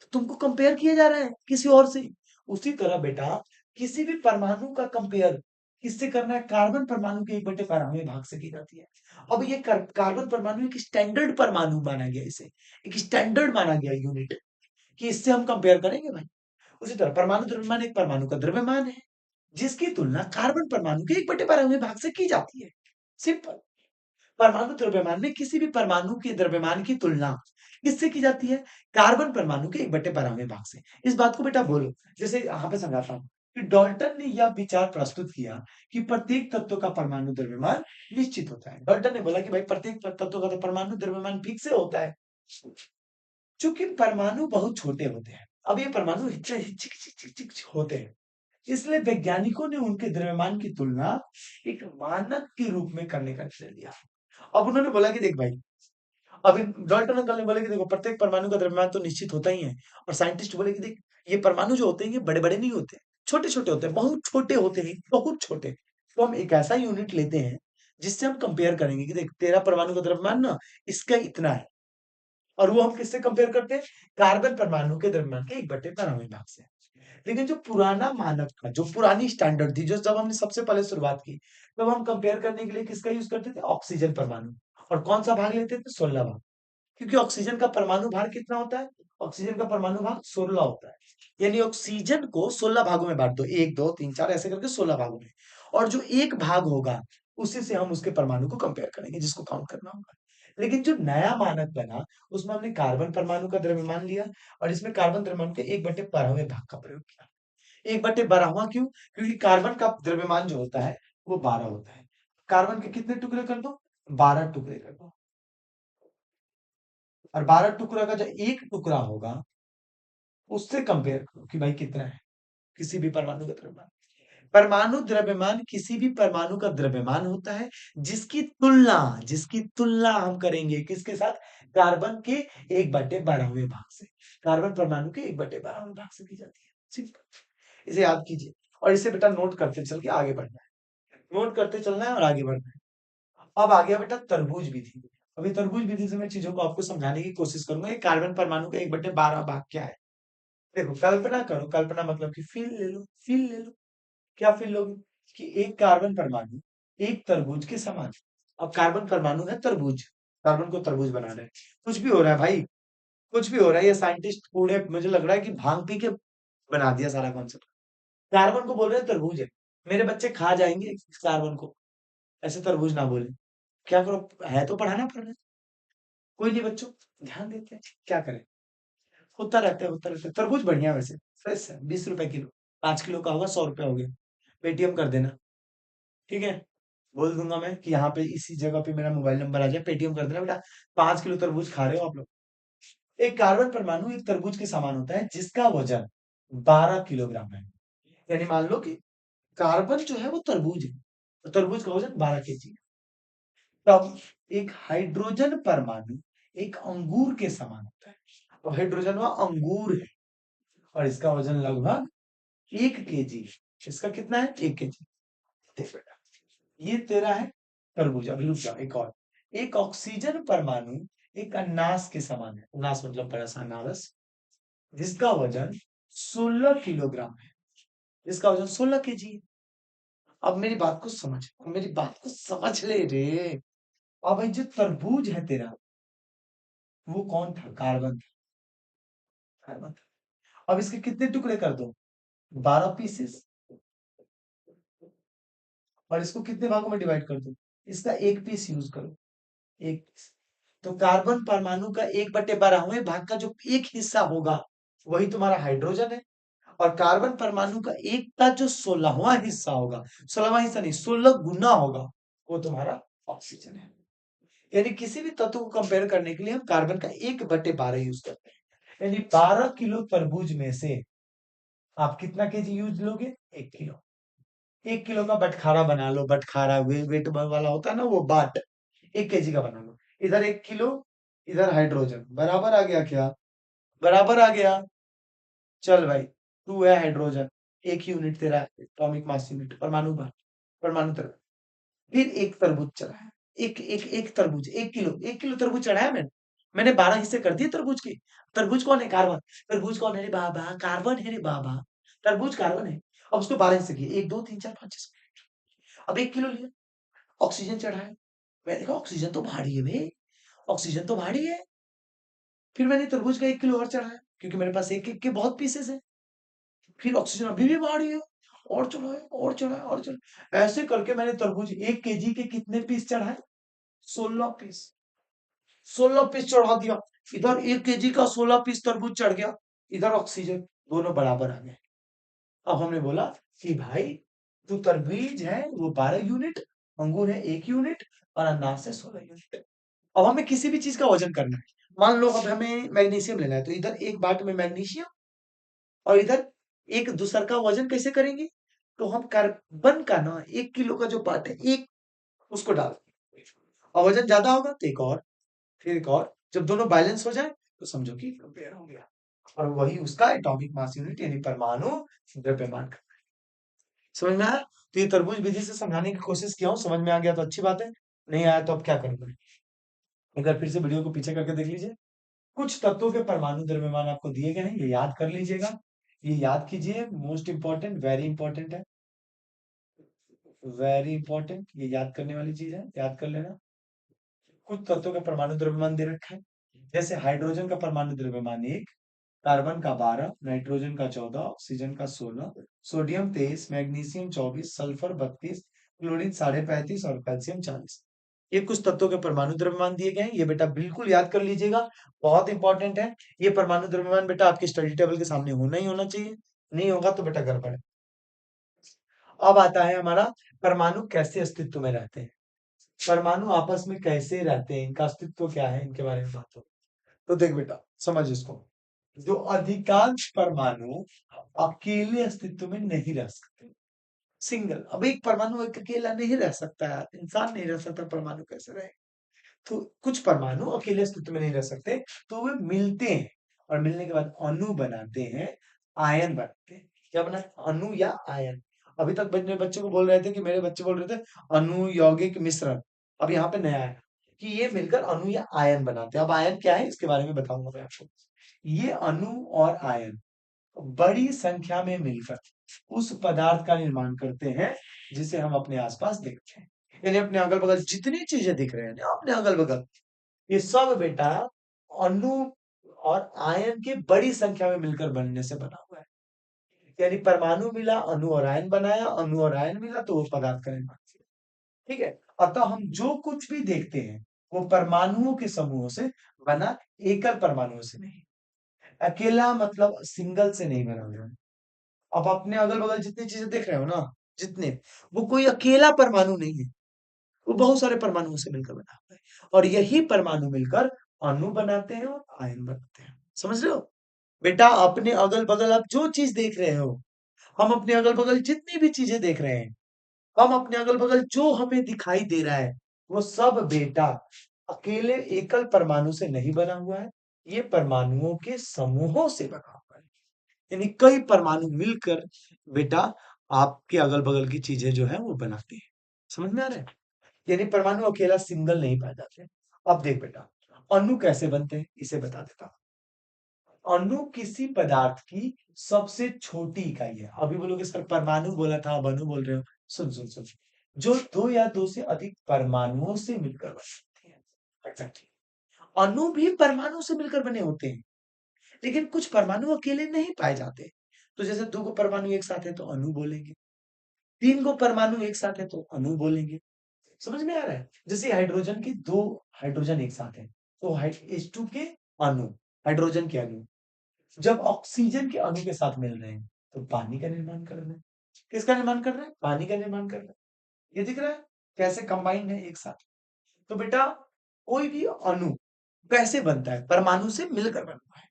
तो तुमको कंपेयर किया जा रहा है किसी और से। उसी तरह बेटा, किसी भी परमाणु का कंपेयर किससे करना है? कार्बन परमाणु के 1/12वें भाग से की जाती है। अब ये कार्बन परमाणु एक स्टैंडर्ड परमाणु माना गया, इसे एक स्टैंडर्ड माना गया यूनिट, कि इससे हम कंपेयर करेंगे भाई। उसी तरह परमाणु द्रव्यमान एक परमाणु का द्रव्यमान है जिसकी तुलना कार्बन परमाणु के 1/12वें भाग से की जाती है, सिंपल। परमाणु द्रव्यमान में किसी भी परमाणु के द्रव्यमान की तुलना किससे की जाती है? कार्बन परमाणु के 1/12वें भाग से। इस बात को बेटा बोलो, जैसे यहाँ पे समझाता हूँ कि डाल्टन ने यह विचार प्रस्तुत किया कि प्रत्येक तत्व का परमाणु द्रव्यमान निश्चित होता है। डाल्टन ने बोला कि भाई प्रत्येक तत्व का तो परमाणु द्रव्यमान ठीक से होता है। चूंकि परमाणु बहुत छोटे होते हैं, अब ये परमाणु चिक चिक चिक चिक चिक होते हैं, इसलिए वैज्ञानिकों ने उनके द्रव्यमान की तुलना एक मानक के रूप में करने का निर्णय लिया। अब उन्होंने बोला कि देख भाई, अभी डाल्टन अंकल ने बोला कि देखो प्रत्येक परमाणु का द्रव्यमान तो निश्चित होता ही है, और साइंटिस्ट बोले कि देख ये परमाणु जो होते हैं ये बड़े बड़े नहीं होते, छोटे छोटे होते हैं, बहुत छोटे होते हैं, बहुत छोटे। तो हम एक ऐसा यूनिट लेते हैं जिससे हम कंपेयर करेंगे कि देख तेरा परमाणु का द्रव्यमान ना इसका इतना है, और वो हम किससे कंपेयर करते हैं? कार्बन परमाणु के द्रव्यमान के 1/12वें भाग से। लेकिन जो पुराना मानक था, जो पुरानी स्टैंडर्ड थी, जो जब हमने सबसे पहले शुरुआत की, तब हम कंपेयर करने के लिए किसका यूज करते थे? ऑक्सीजन परमाणु। और कौन सा भाग लेते थे? 16 भाग। क्योंकि ऑक्सीजन का परमाणु भार कितना होता है? ऑक्सीजन का परमाणु भाग 16 होता है। यानी ऑक्सीजन को 16 भागों में बांट दो, 1 2 3 4 ऐसे करके 16 भागों में। और जो एक भाग होगा उसी से हम उसके परमाणु को कंपेयर करेंगे, जिसको काउंट करना होगा। लेकिन जो नया मानक बना उसमें हमने कार्बन परमाणु का द्रव्यमान लिया, और इसमें कार्बन द्रव्यमान के 1/12वें भाग का प्रयोग किया। 1/12वां क्यों? क्योंकि कार्बन का द्रव्यमान जो होता है वो 12 होता है। कार्बन के कितने टुकड़े कर दो? 12 टुकड़े कर दो। और 12 टुकड़ा का जो एक टुकड़ा होगा उससे कंपेयर करो कि भाई कितना है किसी भी परमाणु का द्रव्यमान। परमाणु द्रव्यमान किसी भी परमाणु का द्रव्यमान होता है जिसकी तुलना हम करेंगे किसके साथ? कार्बन के 1/12वें भाग से। कार्बन परमाणु के 1/12वें भाग से की जाती है, सिंपल। इसे याद कीजिए, और इसे बेटा नोट करते चल के आगे बढ़ना है, नोट करते चलना है और आगे बढ़ना है। अब आ गया बेटा तरबूज विधि। अभी तरबूज विधि से मैं चीजों को आपको समझाने की कोशिश करूंगा। ये कार्बन परमाणु का 1/12 भाग क्या है? देखो, कल्पना करो, कल्पना मतलब कि फील ले लो, फील ले लो। क्या फील लोगे? कि एक कार्बन परमाणु एक तरबूज के समान है। अब कार्बन परमाणु है तरबूज, कार्बन को तरबूज बना रहे हैं। कुछ भी हो रहा है भाई, कुछ भी हो रहा है। ये साइंटिस्ट पूरे मुझे लग रहा है कि भांग पी के बना दिया सारा कॉन्सेप्ट। कार्बन को बोल रहे हैं तरबूज है। मेरे बच्चे खा जाएंगे इस कार्बन को, ऐसे तरबूज ना बोले। क्या करो, है तो पढ़ाना पड़ रहा है। कोई नहीं बच्चों, ध्यान देते हैं, क्या करें। होता रहता है। तरबूज बढ़िया वैसे, फ्रेश है, 20 रुपए किलो। 5 किलो का होगा, 100 रुपए हो गया। पेटीएम कर देना, ठीक है। बोल दूंगा मैं कि यहाँ पे इसी जगह पे मेरा मोबाइल नंबर आ जाए, पेटीएम कर देना बेटा। 5 किलो तरबूज खा रहे हो आप लोग। एक कार्बन परमाणु एक तरबूज के समान होता है जिसका वजन 12 किलोग्राम है। यानी मान लो कि कार्बन जो है वो तरबूज है, तो तरबूज का वजन 12 केजी है। तब एक हाइड्रोजन परमाणु एक अंगूर के समान होता है। तो हाइड्रोजन वह अंगूर है, और इसका वजन लगभग 1 केजी। इसका कितना है? 1 केजी। देख बेटा, ये तेरा है तरबूज। अभी रुक जाओ, एक और। एक ऑक्सीजन परमाणु एक अनास के समान है। अनास मतलब बड़ा सा अनारस, जिसका वजन 16 किलोग्राम है। इसका वजन 16 केजी है। अब मेरी बात को समझ, अब मेरी बात को समझ ले रे। अब भाई जो तरबूज है तेरा, वो कौन था? कार्बन था। कार्बन था। अब इसके कितने टुकड़े कर दो? 12 पीसेस। और इसको कितने भागों में डिवाइड कर दो? इसका एक पीस यूज करो। एक पीस। तो कार्बन परमाणु का 1/12वें भाग का जो एक हिस्सा होगा, वही तुम्हारा हाइड्रोजन है। और कार्बन परमाणु का एक का जो 16वां हिस्सा होगा, 16वां हिस्सा नहीं, 16 गुना होगा, वो तुम्हारा ऑक्सीजन है। यानी किसी भी तत्व को कंपेयर करने के लिए हम कार्बन का 1/12 यूज करते हैं। यानी 12 किलो तरबूज में से आप कितना केजी यूज लोगे? 1 किलो। 1 किलो का बटखारा बना लो। बटखारा वेट वाला होता है ना, वो बाट 1 केजी का बना लो। इधर 1 किलो, इधर हाइड्रोजन, बराबर आ गया क्या? बराबर आ गया। चल भाई, तू है हाइड्रोजन, एक यूनिट तेरा एटॉमिक मास यूनिट, परमाणु भार, परमाणु तरंग। फिर एक तरबूज चढ़ा है। एक तरबूज, 1 किलो, 1 किलो तरबूज चढ़ा है मैंने। मैंने 12 हिस्से कर दिए तरबूज के। तरबूज कौन है? कार्बन। तरबूज कौन है रे बाबा? कार्बन है रे बाबा। तरबूज कार्बन है। अब उसको 12 हिस्से किए, 1 2 3 4 5 6। अब 1 किलो लिया। ऑक्सीजन चढ़ा है। मैंने कहा ऑक्सीजन तो भारी है भाई, ऑक्सीजन तो भारी है। फिर मैंने तरबूज का 1 किलो और चढ़ाया, क्योंकि मेरे पास एक एक के बहुत पीसेस है। फिर ऑक्सीजन अभी भी बढ़ रही है। और चढ़ाए और चढ़ाए और चढ़ाए, ऐसे करके मैंने तरबूज 1 केजी के कितने पीस चढ़ाए? 16 पीस। 16 पीस चढ़ा दिया। इधर 1 केजी का 16 पीस तरबूज चढ़ गया। इधर ऑक्सीजन, दोनों बराबर आ गए। अब हमने बोला कि भाई, तू तरबूज है वो 12 यूनिट, अंगूर है 1 यूनिट, और अनार है 16 यूनिट। अब हमें किसी भी चीज का वजन करना है। मान लो अब हमें मैग्नीशियम लेना है, तो इधर एक बाट में मैग्नीशियम, और इधर एक दूसर का वजन कैसे करेंगे? तो हम कार्बन का ना 1 किलो का जो पार्ट है, एक उसको डाल, और वजन ज्यादा होगा तो एक और, फिर एक और। जब दोनों बैलेंस हो जाए तो समझो कि कंपेयर हो गया। और वही उसका एटॉमिक मास यूनिट यानी परमाणु द्रव्यमान का। समझ में आया? तो ये तरबूज विधि से समझाने की कोशिश किया हूँ। समझ में आ गया तो अच्छी बात है, नहीं आया तो अब क्या करूंगा? एक बार फिर से वीडियो को पीछे करके देख लीजिए। कुछ तत्वों के परमाणु द्रव्यमान आपको दिए गए हैं, ये याद कर लीजिएगा। ये याद कीजिए, मोस्ट इंपॉर्टेंट, वेरी इंपॉर्टेंट है। वेरी इंपॉर्टेंट, ये याद करने वाली चीज है, याद कर लेना। कुछ तत्वों का परमाणु द्रव्यमान दे रखा है। जैसे हाइड्रोजन का परमाणु द्रव्यमान 1, कार्बन का 12, नाइट्रोजन का 14, ऑक्सीजन का 16, सोडियम 23, मैग्नीशियम 24, सल्फर 32, क्लोरीन 35.5 और कैल्शियम 40। ये कुछ तत्वों के परमाणु द्रव्यमान दिए गए हैं, ये बेटा बिल्कुल याद कर लीजिएगा। बहुत इंपॉर्टेंट है। ये परमाणु द्रव्यमान बेटा आपके स्टडी टेबल के सामने होना ही होना चाहिए। नहीं होगा तो बेटा गड़बड़ है। अब आता है हमारा, परमाणु कैसे अस्तित्व में रहते हैं। परमाणु आपस में कैसे रहते हैं, इनका अस्तित्व क्या है, इनके बारे में बात हो। तो देख बेटा, समझ इसको। जो अधिकांश परमाणु अकेले अस्तित्व में नहीं रह सकते। सिंगल, अब एक परमाणु एक अकेला नहीं रह सकता है, इंसान नहीं रह सकता, परमाणु कैसे रहे? तो कुछ परमाणु अकेले अस्तित्व में नहीं रह सकते, तो वे मिलते हैं, और मिलने के बाद अणु बनाते हैं, आयन बनाते हैं। क्या बना? अणु या आयन। अभी तक मेरे बच्चे को बोल रहे थे कि मेरे बच्चे बोल रहे थे अणु यौगिक मिश्रण। अब यहाँ पे नया है कि ये मिलकर अणु या आयन बनाते हैं। अब आयन क्या है इसके बारे में बताऊंगा मैं आपको। ये अणु और आयन बड़ी संख्या में मिलकर उस पदार्थ का निर्माण करते हैं जिसे हम अपने आसपास देखते हैं। यानी अपने अगल बगल जितनी चीजें दिख रहे हैं ना, अपने अगल बगल, ये सब बेटा अणु और आयन के बड़ी संख्या में मिलकर बनने से बना हुआ है। यानी परमाणु मिला, अणु और आयन बनाया, अणु और आयन मिला तो वो पदार्थ का निर्माण किया। ठीक है। अतः हम जो कुछ भी देखते हैं वो परमाणुओं के समूह से बना, एकल परमाणुओं से नहीं। अकेला मतलब सिंगल से नहीं बना हुआ है। अब अपने अगल बगल जितनी चीजें देख रहे हो ना, जितने, वो कोई अकेला परमाणु नहीं है, वो बहुत सारे परमाणुओं से मिलकर बना हुआ है। और यही परमाणु मिलकर अणु बनाते हैं और आयन बनाते हैं। समझ रहे हो? बेटा अपने अगल बगल आप जो चीज देख रहे हो, हम अपने अगल बगल जितनी भी चीजें देख रहे हैं, हम अपने अगल बगल जो हमें दिखाई दे रहा है, वो सब बेटा अकेले एकल परमाणु से नहीं बना हुआ है, ये परमाणुओं के समूहों से बना हुआ है। यानी कई परमाणु मिलकर बेटा आपके अगल बगल की चीजें जो है वो बनाते हैं। समझ में आ रहा है? यानी परमाणु अकेला सिंगल नहीं पाए जाते। अब देख बेटा, अणु कैसे बनते हैं इसे बता देता हूं। अणु किसी पदार्थ की सबसे छोटी इकाई है। अभी बोलोगे सर परमाणु बोला था, अब अणु बोल रहे हो। सुन सुन सुन, जो दो या दो से अधिक परमाणुओं से मिलकर बनते हैं। एग्जैक्टली, अणु भी परमाणु से मिलकर बने होते हैं, लेकिन कुछ परमाणु अकेले नहीं पाए जाते। तो जैसे दो को परमाणु एक साथ है तो अणु बोलेंगे, तीन को परमाणु एक साथ है तो अणु बोलेंगे। समझ में आ रहा है? जैसे हाइड्रोजन के दो हाइड्रोजन एक साथ है तो H2 के अणु, हाइड्रोजन के अणु जब ऑक्सीजन के अणु के साथ मिल रहे हैं तो पानी का निर्माण कर रहे हैं। किसका निर्माण कर रहे हैं? पानी का निर्माण कर रहे हैं। ये दिख रहा है कैसे कंबाइंड है एक साथ। तो बेटा कोई भी अणु कैसे बनता है? परमाणु से मिलकर बनता है,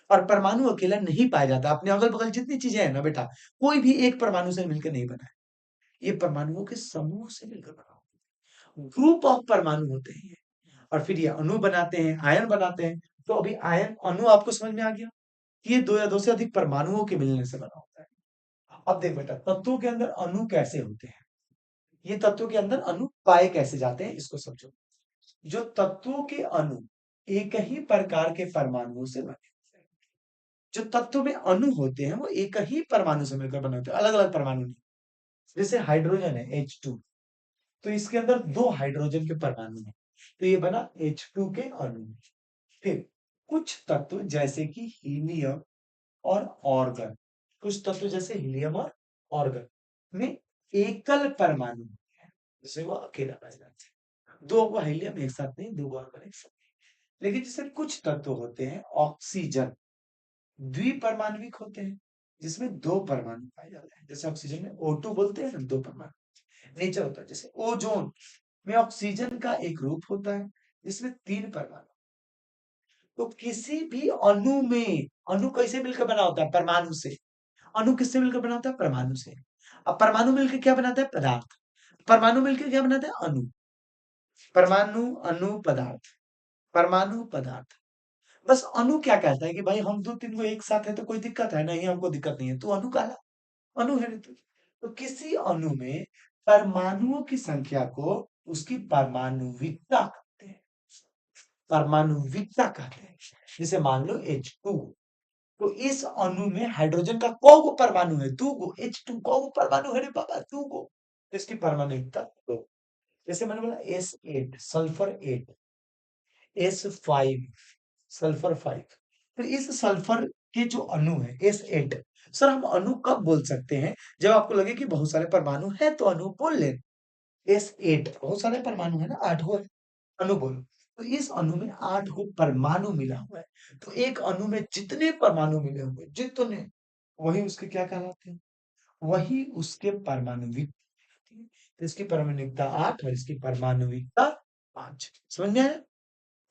और परमाणु अकेला नहीं पाया जाता। अपने अगल बगल जितनी चीजें हैं ना बेटा, कोई भी एक परमाणु से मिलकर नहीं बना है, ये परमाणुओं के समूह से मिलकर बना है। ग्रुप ऑफ परमाणु होते हैं ये, और फिर ये अणु बनाते हैं, आयन बनाते हैं। तो अभी आयन अणु आपको समझ में आ गया कि ये दो या दो से अधिक परमाणुओं के मिलने से बना होता है। अब देख बेटा तत्वों के अंदर अणु कैसे होते हैं, ये तत्वों के अंदर अणु पाए कैसे जाते हैं इसको समझो। जो तत्वों के अणु एक ही प्रकार के परमाणुओं से बने होते हैं। जो तत्व में अणु होते हैं वो एक ही परमाणु से मिलकर बने होते हैं, अलग अलग परमाणु नहीं। जैसे हाइड्रोजन है H2, तो इसके अंदर दो हाइड्रोजन के परमाणु हैं, तो ये बना H2 के अणु। फिर कुछ तत्व जैसे कि हीलियम और ऑर्गन, कुछ तत्व जैसे हीलियम और ऑर्गन में एकल परमाणु होते हैं, जैसे वो अकेला पाया जाता है। दो को हीलियम एक साथ नहीं, दो ऑर्गन एक साथ नहीं। लेकिन जैसे कुछ तत्व होते हैं ऑक्सीजन, द्विपरमाणविक होते हैं, जिसमें दो परमाणु पाए जाते हैं। जैसे ऑक्सीजन में O2 बोलते हैं ना, दो परमाणु नेचर होता है। जैसे ओजोन में ऑक्सीजन का एक रूप होता है जिसमें तीन परमाणु। तो किसी भी अणु में, अणु कैसे मिलकर बना होता है? परमाणु से। अणु किससे मिलकर बना होता है? परमाणु से। अब परमाणु मिलकर क्या बनाता है? पदार्थ। परमाणु मिलकर क्या बनाता है? अणु। परमाणु, अणु, पदार्थ, परमाणु, पदार्थ। बस अणु क्या कहता है कि भाई हम दो तीन को एक साथ है तो कोई दिक्कत है? नहीं, हमको दिक्कत नहीं है, तू अणु कहला, अणु है रे तू। तो किसी अणु में परमाणुओं की संख्या को उसकी परमाणुविकता कहते हैं, परमाणुविकता कहते हैं। जैसे मान लो H2, तो इस अणु में हाइड्रोजन का कौ परमाणु है? दो गो। H2 कौ परमाणु है रे बाबा? दो गो। तो इसकी परमाणुविकता दो। जैसे मैंने बोला S8 सल्फर 8, S5 सल्फर 5। तो इस सल्फर के जो अणु है S8, सर हम अणु कब बोल सकते हैं? जब आपको लगे कि बहुत सारे परमाणु है तो अणु बोल ले। S8 बहुत सारे परमाणु है ना, 8 है, अणु बोलो। तो इस अणु में 8 को परमाणु मिला हुआ है। तो एक अणु में जितने परमाणु मिले हुए, जितने, वही उसके क्या कहलाते हैं? वही उसके परमाणुविक कहलाते हैं। तो इसकी परमाणुविकता 8 और इसकी परमाणुविकता 5। समझ में आया?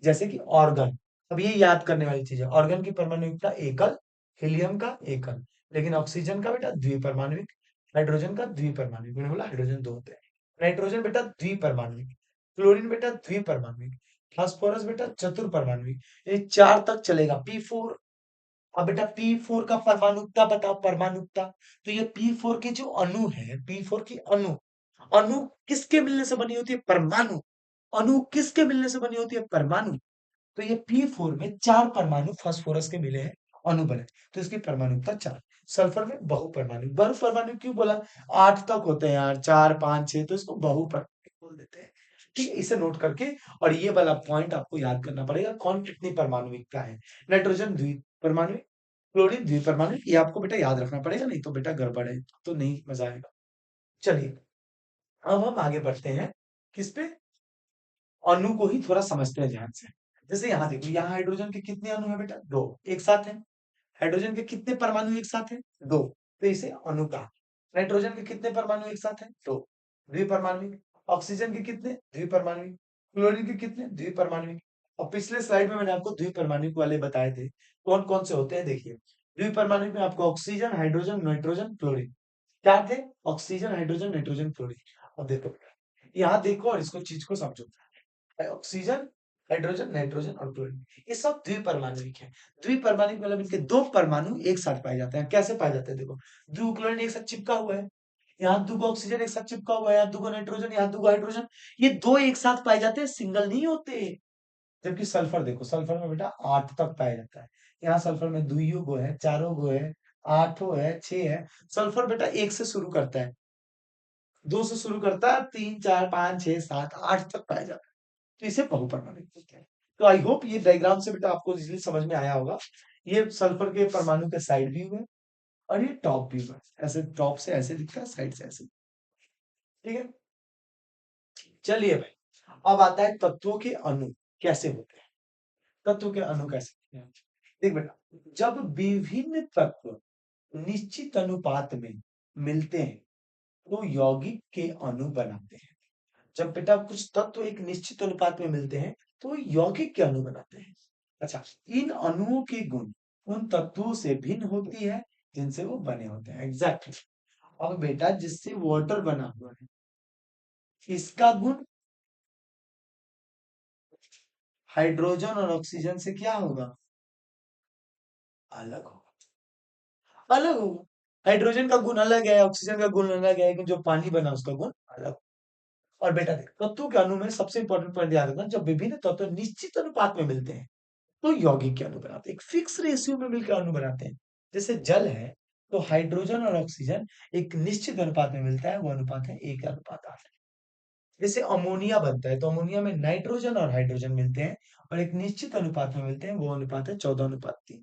जैसे कि ऑर्गन, अब ये याद करने वाली चीज है। ऑर्गन की परमाणुविकता एकल, हीलियम का एकल, लेकिन ऑक्सीजन का बेटा द्विपरमाणुविक, हाइड्रोजन का द्विपरमाणुविक। मैंने बोला हाइड्रोजन दो होते हैं। नाइट्रोजन बेटा द्विपरमाणुविक, क्लोरीन बेटा द्विपरमाणुविक, फास्फोरस बेटा चतुर्परमाणुविक। ये चार तक चलेगा P4। अब बेटा P4 का परमाणुकता बताओ, परमाणुकता। तो ये P4 के जो अणु है, P4 की अणु, अणु किसके मिलने से बनी होती है? परमाणु। अणु किसके मिलने से बनी होती है? परमाणु। तो ये P4 में चार परमाणु फास्फोरस के मिले हैं, अणु बने, तो इसकी परमाणुकता 4। सल्फर में बहुपरमाणु, बहुपरमाणु क्यों बोला? 8 तक होते हैं यार, 4 5 6, तो इसको बहुपरमाणु बोल देते हैं। ठीक है, इसे नोट करके, और ये वाला पॉइंट आपको याद करना पड़ेगा, कौन कितनी परमाणुविकता है। नाइट्रोजन द्विपरमाणु, क्लोरीन द्विपरमाणु, ये आपको बेटा याद रखना पड़ेगा, नहीं तो बेटा गड़बड़ है, तो नहीं मजा आएगा। चलिए अब हम आगे बढ़ते हैं, किस पे? अणु को ही थोड़ा समझते हैं ध्यान से। जैसे यहाँ देखो, यहाँ हाइड्रोजन के कितने अणु है बेटा? दो एक साथ है। हाइड्रोजन के कितने परमाणु एक साथ है? दो, तो इसे अणु कहा। नाइट्रोजन के कितने परमाणु एक साथ है? दो, द्विपरमाणुक। ऑक्सीजन के कितने? द्विपरमाणुक। क्लोरीन के कितने? द्विपरमाणुक। और पिछले स्लाइड में मैंने आपको द्विपरमाणुक वाले बताए थे, कौन कौन से होते हैं देखिए। द्विपरमाणुक में आपको ऑक्सीजन, हाइड्रोजन, नाइट्रोजन, क्लोरीन, क्या थे? Oxygen, hydrogen, nitrogen, chlorine. अब देखो, यहाँ देखो और इसको चीज को समझो। ऑक्सीजन, हाइड्रोजन, नाइट्रोजन और क्लोरीन, ये सब द्विपरमाणुविक है। द्विपरमाणुविक मतलब इनके दो परमाणु एक साथ पाए जाते हैं। कैसे पाए जाते हैं? देखो, दो क्लोरीन एक साथ चिपका हुआ है, यहाँ दो ऑक्सीजन एक साथ चिपका हुआ है, यहाँ दो नाइट्रोजन, यहाँ दो हाइड्रोजन, ये दो एक साथ पाए जाते हैं, सिंगल नहीं होते। जबकि सल्फर देखो, सल्फर में बेटा 8 तक पाया जाता है। यहाँ सल्फर में दुइयो गो है, चारों गो है, आठों है, 6 है। सल्फर बेटा 1 से शुरू करता है, 2 से शुरू करता है, 3 4 5 6 7 8 तक पाया जाता है। तो इसे बहुपरमाणु कहते हैं। तो आई होप ये डायग्राम से बेटा आपको इजीली समझ में आया होगा। ये सल्फर के परमाणु के साइड व्यू है और ये टॉप व्यू है। ऐसे टॉप से ऐसे दिखता है, साइड से ऐसे। ठीक है, चलिए भाई, अब आता है तत्वों के अणु कैसे होते हैं। तत्व के अणु कैसे होते हैं, देख बेटा, जब विभिन्न तत्व निश्चित अनुपात में मिलते हैं तो यौगिक के अणु बनाते हैं। जब बेटा कुछ तत्व एक निश्चित अनुपात में मिलते हैं तो यौगिक के अणु बनाते हैं। अच्छा, इन अणुओं के गुण उन तत्वों से भिन्न होती है जिनसे वो बने होते हैं। एग्जैक्टली अब बेटा जिससे वाटर बना हुआ है, इसका गुण हाइड्रोजन और ऑक्सीजन से क्या होगा, अलग होगा। अलग होगा, हाइड्रोजन का गुण अलग है, ऑक्सीजन का गुण अलग है, लेकिन जो पानी बना उसका गुण अलग। और बेटा देख, तत्वों के अणु में सबसे इंपॉर्टेंट पॉइंट याद रखना, जब विभिन्न तत्व निश्चित अनुपात में मिलते हैं तो यौगिक के अणु बनाते हैं, एक फिक्स रेशियो में मिलकर अणु बनाते हैं। जैसे जल है तो हाइड्रोजन और ऑक्सीजन एक निश्चित अनुपात में मिलता है, वो अनुपात है 1:8। जैसे अमोनिया बनता है तो अमोनिया में नाइट्रोजन और हाइड्रोजन मिलते हैं और एक निश्चित अनुपात में मिलते हैं, वो अनुपात है 14:3।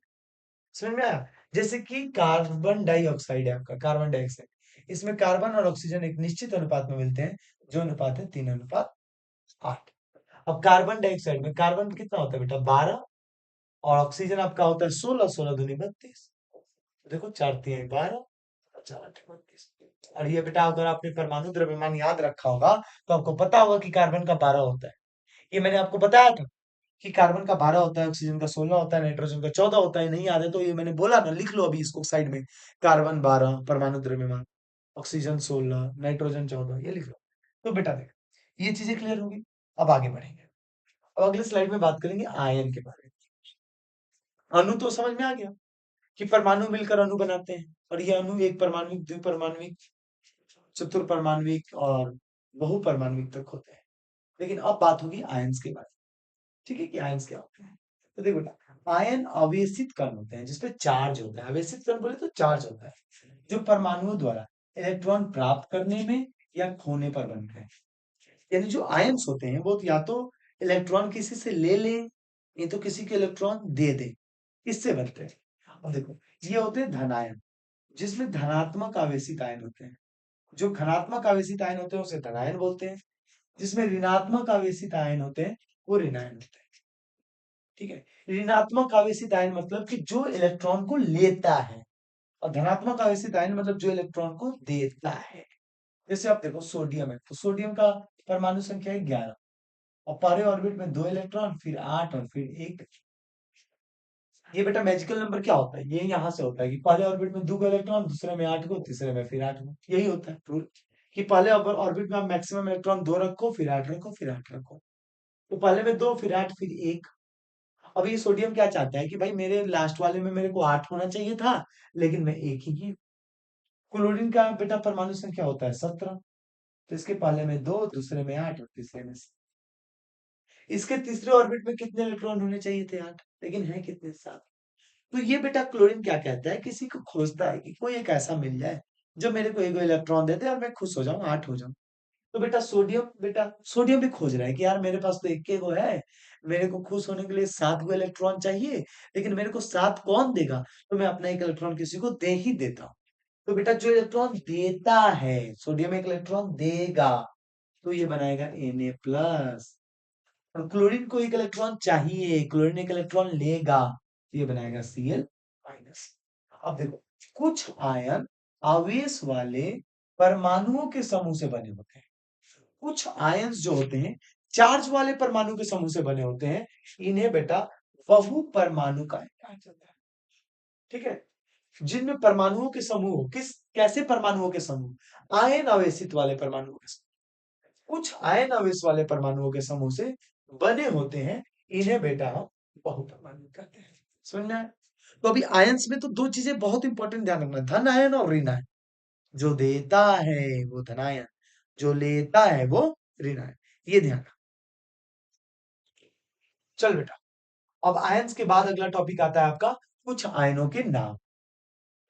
समझ में आया। जैसे कि कार्बन डाइऑक्साइड है आपका, कार्बन डाइऑक्साइड, इसमें कार्बन और ऑक्सीजन एक निश्चित अनुपात में मिलते हैं, जो अनुपात है 3:8। अब कार्बन डाइऑक्साइड में कार्बन कितना होता है बेटा, 12, और ऑक्सीजन आपका होता है 16, 16 दूनी 32। देखो 4×3 = 12, 4×8 = 32। और ये बेटा अगर आपने परमाणु द्रव्यमान याद रखा होगा तो आपको पता होगा कि कार्बन का 12 होता है। ये मैंने आपको बताया था कि कार्बन का 12 होता है, ऑक्सीजन का 16 होता है, नाइट्रोजन का 14 होता है। नहीं याद है तो ये मैंने बोला ना, लिख लो अभी इसको साइड में। कार्बन 12 परमाणु द्रव्यमान, ऑक्सीजन 16, नाइट्रोजन 14, ये लिख लो। तो बेटा देख, ये चीजें क्लियर होगी। अब आगे बढ़ेंगे, अब अगले स्लाइड में बात करेंगे आयन के बारे में। अणु तो समझ में आ गया कि परमाणु मिलकर अणु बनाते हैं, और ये अणु एक परमाणुक, द्विपरमाणुक, चतुर्परमाणुक और बहुपरमाणुक तक होते हैं। लेकिन अब बात होगी आयंस के बारे में। ठीक है, कि आयंस क्या होते हैं। तो देखो बेटा, आयन अवेशित कण होते हैं जिसपे चार्ज होता है। अवेशित कण बोले तो चार्ज होता है, जो परमाणुओं द्वारा इलेक्ट्रॉन प्राप्त करने में या खोने पर बनते हैं। यानी जो आयंस होते हैं वो या तो इलेक्ट्रॉन किसी से ले लें, नहीं तो किसी के इलेक्ट्रॉन दे दें, इससे बनते हैं। अब देखो, ये होते हैं धनायन, जिसमें धनात्मक आवेशित आयन होते हैं। जो धनात्मक आवेशित आयन होते हैं उसे धनायन बोलते हैं, जिसमें ऋणात्मक आवेशित आयन होते हैं वो ऋणायन होते हैं। ठीक है, ऋणात्मक आवेशित आयन मतलब कि जो इलेक्ट्रॉन को लेता है, और धनात्मक आवेशित आयन मतलब जो इलेक्ट्रॉन को देता है। जैसे आप देखो सोडियम है, तो सोडियम का परमाणु संख्या है 11, और पहले ऑर्बिट में 2 इलेक्ट्रॉन, फिर 8 और फिर 1। ये बेटा मैजिकल नंबर क्या होता है, ये यहाँ से होता है कि पहले ऑर्बिट में 2 इलेक्ट्रॉन, दूसरे में 8 को, तीसरे में फिर 8 को। यही होता है रूल, कि पहले ऑर्बिट में आप मैक्सिमम इलेक्ट्रॉन 2 रखो, फिर 8 रखो, फिर 8 रखो। तो पहले में 2, फिर 8, फिर 1। अब ये सोडियम क्या चाहता है कि भाई मेरे लास्ट वाले में मेरे को 8 होना चाहिए था, लेकिन मैं 1 ही। क्लोरीन का बेटा परमाणु संख्या होता है 17, तो इसके पहले में 2, दूसरे में 8 और तीसरे में 7। इसके तीसरे ऑर्बिट में कितने इलेक्ट्रॉन होने चाहिए थे, 8, लेकिन है कितने, 7। तो ये बेटा क्लोरीन क्या कहता है, किसी को खोजता है कि कोई एक ऐसा मिल जाए जो मेरे को एक इलेक्ट्रॉन दे दे और मैं खुश हो जाऊं, 8 हो जाऊं। तो बेटा सोडियम भी खोज रहा है कि यार मेरे पास तो एक के गो है, मेरे को खुश होने के लिए 7 गो इलेक्ट्रॉन चाहिए, लेकिन मेरे को 7 कौन देगा, तो मैं अपना एक इलेक्ट्रॉन किसी को दे ही देता हूँ। तो बेटा जो इलेक्ट्रॉन देता है, सोडियम एक इलेक्ट्रॉन देगा, तो ये बनाएगा Na+। और क्लोरीन को एक इलेक्ट्रॉन चाहिए, क्लोरीन एक इलेक्ट्रॉन लेगा, तो ये बनाएगा Cl-। अब देखो, कुछ आयन आवेश वाले परमाणुओं के समूह से बने होते हैं। कुछ आयंस जो होते हैं चार्ज वाले परमाणु के समूह से बने होते हैं, इन्हें बेटा बहु परमाणु का कहा जाता है। ठीक है, जिनमें परमाणुओं के समूह, किस कैसे परमाणुओं के समूह, आयन आवेशित वाले परमाणुओं के समूह, कुछ आयन आवेश वाले परमाणुओं के समूह से बने होते हैं, इन्हें बेटा हम बहुपरमाणु कहते हैं। समझ में आया? तो अभी आयंस में तो दो चीजें बहुत इंपॉर्टेंट ध्यान रखना, धन आयन और ऋण आयन। जो देता है वो धनायन, जो लेता है वो ऋणायन, ये ध्यान रखना। चल बेटा, अब आयंस के बाद अगला टॉपिक आता है आपका कुछ आयनों के नाम।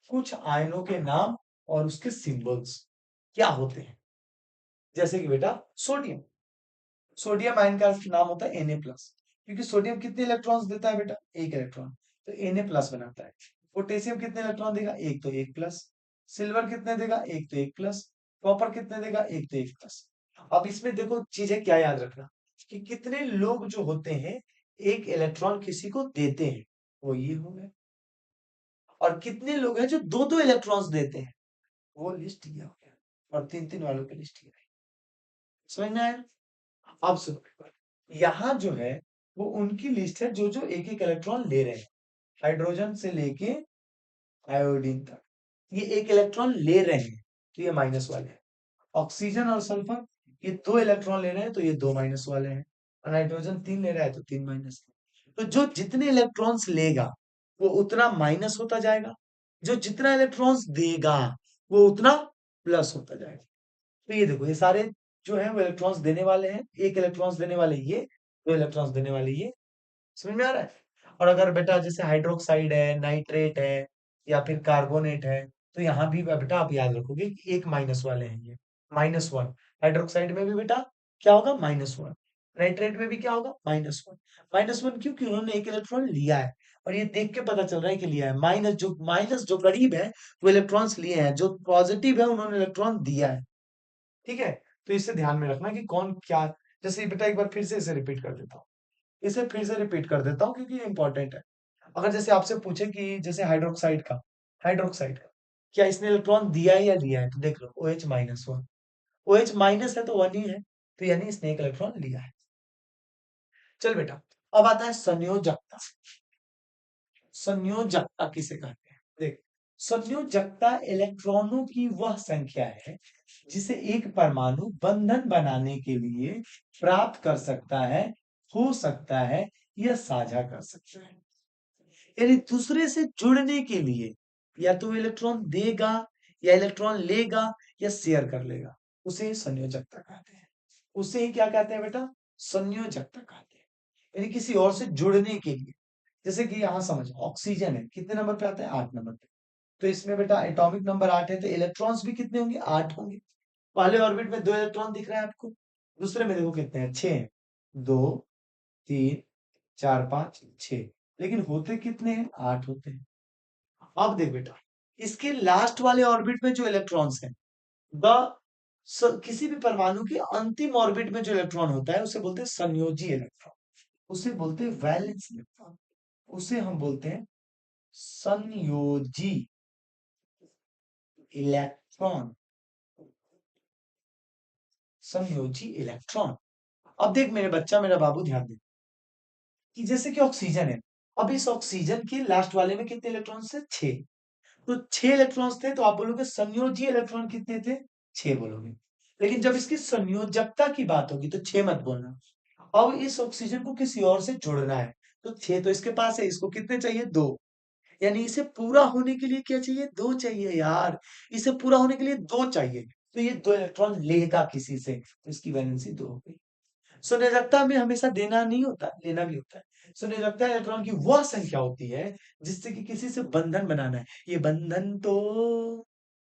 कुछ आयनों के नाम और उसके सिंबल्स क्या होते हैं। जैसे कि बेटा सोडियम, सोडियम आयन का नाम होता है Na प्लस, क्योंकि सोडियम कितने इलेक्ट्रॉन्स देता है बेटा, एक इलेक्ट्रॉन, तो Na प्लस बनाता है। पोटेशियम कितने इलेक्ट्रॉन देगा, एक, तो एक प्लस। सिल्वर कितने देगा, एक, तो एक प्लस। कॉपर कितने देगा, एक, तो एक प्लस। अब इसमें देखो चीजें क्या याद रखना, कि कितने लोग जो होते हैं एक इलेक्ट्रॉन किसी को देते हैं, वो ये हो गए, और कितने लोग हैं जो दो दो इलेक्ट्रॉन्स देते हैं, वो लिस्ट ये हो गया, और तीन तीन वालों की लिस्ट ये है। समझ में आया। अब सुनो एक बार, यहाँ जो है वो उनकी लिस्ट है जो जो एक एक इलेक्ट्रॉन ले रहे हैं, हाइड्रोजन से लेके आयोडीन तक, ये एक इलेक्ट्रॉन ले रहे हैं, तो ये माइनस वाले हैं। ऑक्सीजन और सल्फर ये दो इलेक्ट्रॉन ले रहे हैं, तो ये दो माइनस वाले हैं। और नाइट्रोजन तीन ले रहा है, तो तीन माइनस। तो जो जितने इलेक्ट्रॉन्स लेगा वो उतना माइनस होता जाएगा, जो जितना इलेक्ट्रॉन्स देगा वो उतना प्लस होता जाएगा। तो ये देखो, ये सारे जो है वो इलेक्ट्रॉन्स देने वाले हैं, एक इलेक्ट्रॉन्स देने वाले ये, दो इलेक्ट्रॉन्स देने वाले ये। समझ में आ रहा है। और अगर बेटा जैसे हाइड्रोक्साइड है, नाइट्रेट है, या फिर कार्बोनेट है, तो यहाँ भी बेटा आप याद रखोगे कि एक माइनस वाले हैं ये, -1। हाइड्रोक्साइड में भी बेटा क्या होगा, -1। नाइट्रेट में भी क्या होगा, -1। -1 क्योंकि उन्होंने एक इलेक्ट्रॉन लिया है, और ये देख के पता चल रहा है कि लिया है। माइनस जो करीब है वो इलेक्ट्रॉन्स लिए हैं, जो पॉजिटिव है उन्होंने इलेक्ट्रॉन दिया है। ठीक है, तो इसे ध्यान में रखना कि कौन क्या। जैसे बेटा एक बार फिर से इसे रिपीट कर देता हूँ, इसे फिर से रिपीट कर देता हूँ क्योंकि ये इंपॉर्टेंट है। अगर जैसे आपसे पूछे कि जैसे हाइड्रोक्साइड का क्या इसने इलेक्ट्रॉन दिया है या लिया है, तो देख लो OH-1, OH माइनस है तो 1 ही है, तो यानी इसने एक इलेक्ट्रॉन लिया है। चल बेटा, अब आता है संयोजकता। संयोजकता किसे कहते हैं, देख, संयोजकता इलेक्ट्रॉनों की वह संख्या है जिसे एक परमाणु बंधन बनाने के लिए प्राप्त कर सकता है, हो सकता है, या साझा कर सकता है। यानी दूसरे से जुड़ने के लिए या तो इलेक्ट्रॉन देगा, या इलेक्ट्रॉन लेगा, या शेयर कर लेगा, उसे संयोजकता कहते हैं। उसे ही क्या कहते हैं बेटा, संयोजकता कहते हैं। यानी किसी और से जुड़ने के लिए। जैसे कि यहां समझ, ऑक्सीजन है, कितने नंबर पे आता है, 8 नंबर पे। तो इसमें बेटा एटॉमिक नंबर 8 है, तो इलेक्ट्रॉन्स भी कितने होंगे, 8 होंगे। पहले ऑर्बिट में 2 इलेक्ट्रॉन दिख रहा है आपको, दूसरे में देखो कितने हैं, 6 हैं। 2, 3, 4, 5, 6, लेकिन होते कितने हैं, 8 होते हैं। अब देख बेटा, इसके लास्ट वाले ऑर्बिट में जो इलेक्ट्रॉन्स हैं, द किसी भी परमाणु के अंतिम ऑर्बिट में जो इलेक्ट्रॉन होता है उसे बोलते हैं संयोजी इलेक्ट्रॉन, उसे बोलते हैं वैलेंस इलेक्ट्रॉन, उसे हम बोलते हैं संयोजी इलेक्ट्रॉन। संयोजी इलेक्ट्रॉन। अब देख मेरे बच्चा, मेरा बाबू, ध्यान दे कि जैसे कि ऑक्सीजन है, अब इस ऑक्सीजन के लास्ट वाले में कितने इलेक्ट्रॉन्स थे, 6। तो 6 इलेक्ट्रॉन्स थे, तो आप बोलोगे संयोजी इलेक्ट्रॉन कितने थे, 6 बोलोगे। लेकिन जब इसकी संयोजकता की बात होगी तो 6 मत बोलना। अब इस ऑक्सीजन को किसी और से जोड़ना है, तो 6 तो इसके पास है, इसको कितने चाहिए, 2। यानी इसे पूरा होने के लिए क्या चाहिए, 2 चाहिए यार। इसे पूरा होने के लिए 2 चाहिए, तो ये 2 इलेक्ट्रॉन लेगा किसी से, तो इसकी वैलेंसी 2 हो गई। संयोजकता में हमेशा देना नहीं होता, लेना भी होता है। संयोजकता इलेक्ट्रॉन की वह संख्या होती है जिससे कि किसी से बंधन बनाना है। ये बंधन तो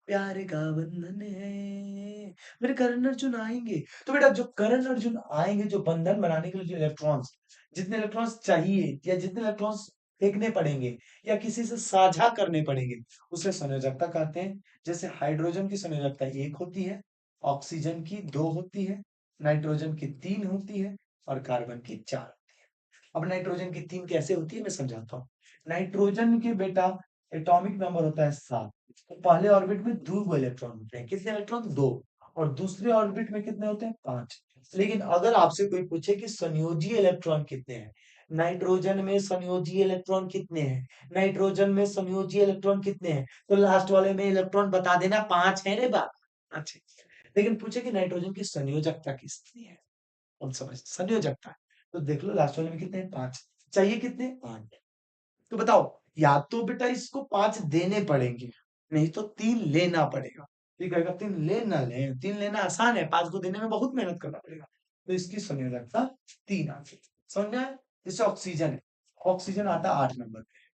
प्यार का बंधन है, मेरे करण अर्जुन आएंगे। तो बेटा जो करण अर्जुन आएंगे, जो बंधन बनाने के लिए जो इलेक्ट्रॉन्स, जितने इलेक्ट्रॉन्स चाहिए या जितने इलेक्ट्रॉन्स फेंकने पड़ेंगे या किसी से साझा करने पड़ेंगे, उसे संयोजकता कहते हैं। जैसे हाइड्रोजन की संयोजकता 1 होती है, ऑक्सीजन की 2 होती है, नाइट्रोजन की 3 होती है, और कार्बन की 4 होती है। अब नाइट्रोजन की 3 कैसे होती है मैं समझाता हूँ। नाइट्रोजन के बेटा एटॉमिक नंबर होता है 7। तो पहले ऑर्बिट में 2 इलेक्ट्रॉन होते हैं, कितने इलेक्ट्रॉन, 2। और दूसरे ऑर्बिट में कितने होते हैं, 5। लेकिन अगर आपसे कोई पूछे कि संयोजी इलेक्ट्रॉन कितने हैं, नाइट्रोजन में संयोजी इलेक्ट्रॉन कितने हैं, नाइट्रोजन में संयोजी इलेक्ट्रॉन कितने हैं, तो लास्ट वाले में इलेक्ट्रॉन बता देना, 5 है रे बाप। अच्छा, लेकिन पूछे कि नाइट्रोजन की संयोजकता कितनी है, अब समझ संयोजकता। तो देख लो लास्ट वाले में कितने हैं, 5। चाहिए कितने, 8। तो बताओ, या तो बेटा इसको 5 देने पड़ेंगे, नहीं तो 3 लेना पड़ेगा। ठीक है, 3 ले ना ले, 3 लेना आसान है, 5 को देने में बहुत मेहनत करना पड़ेगा। तो इसकी संयोजकता 3 आ गई। समझ में आया? जैसे ऑक्सीजन है, ऑक्सीजन आता है 8 नंबर पे,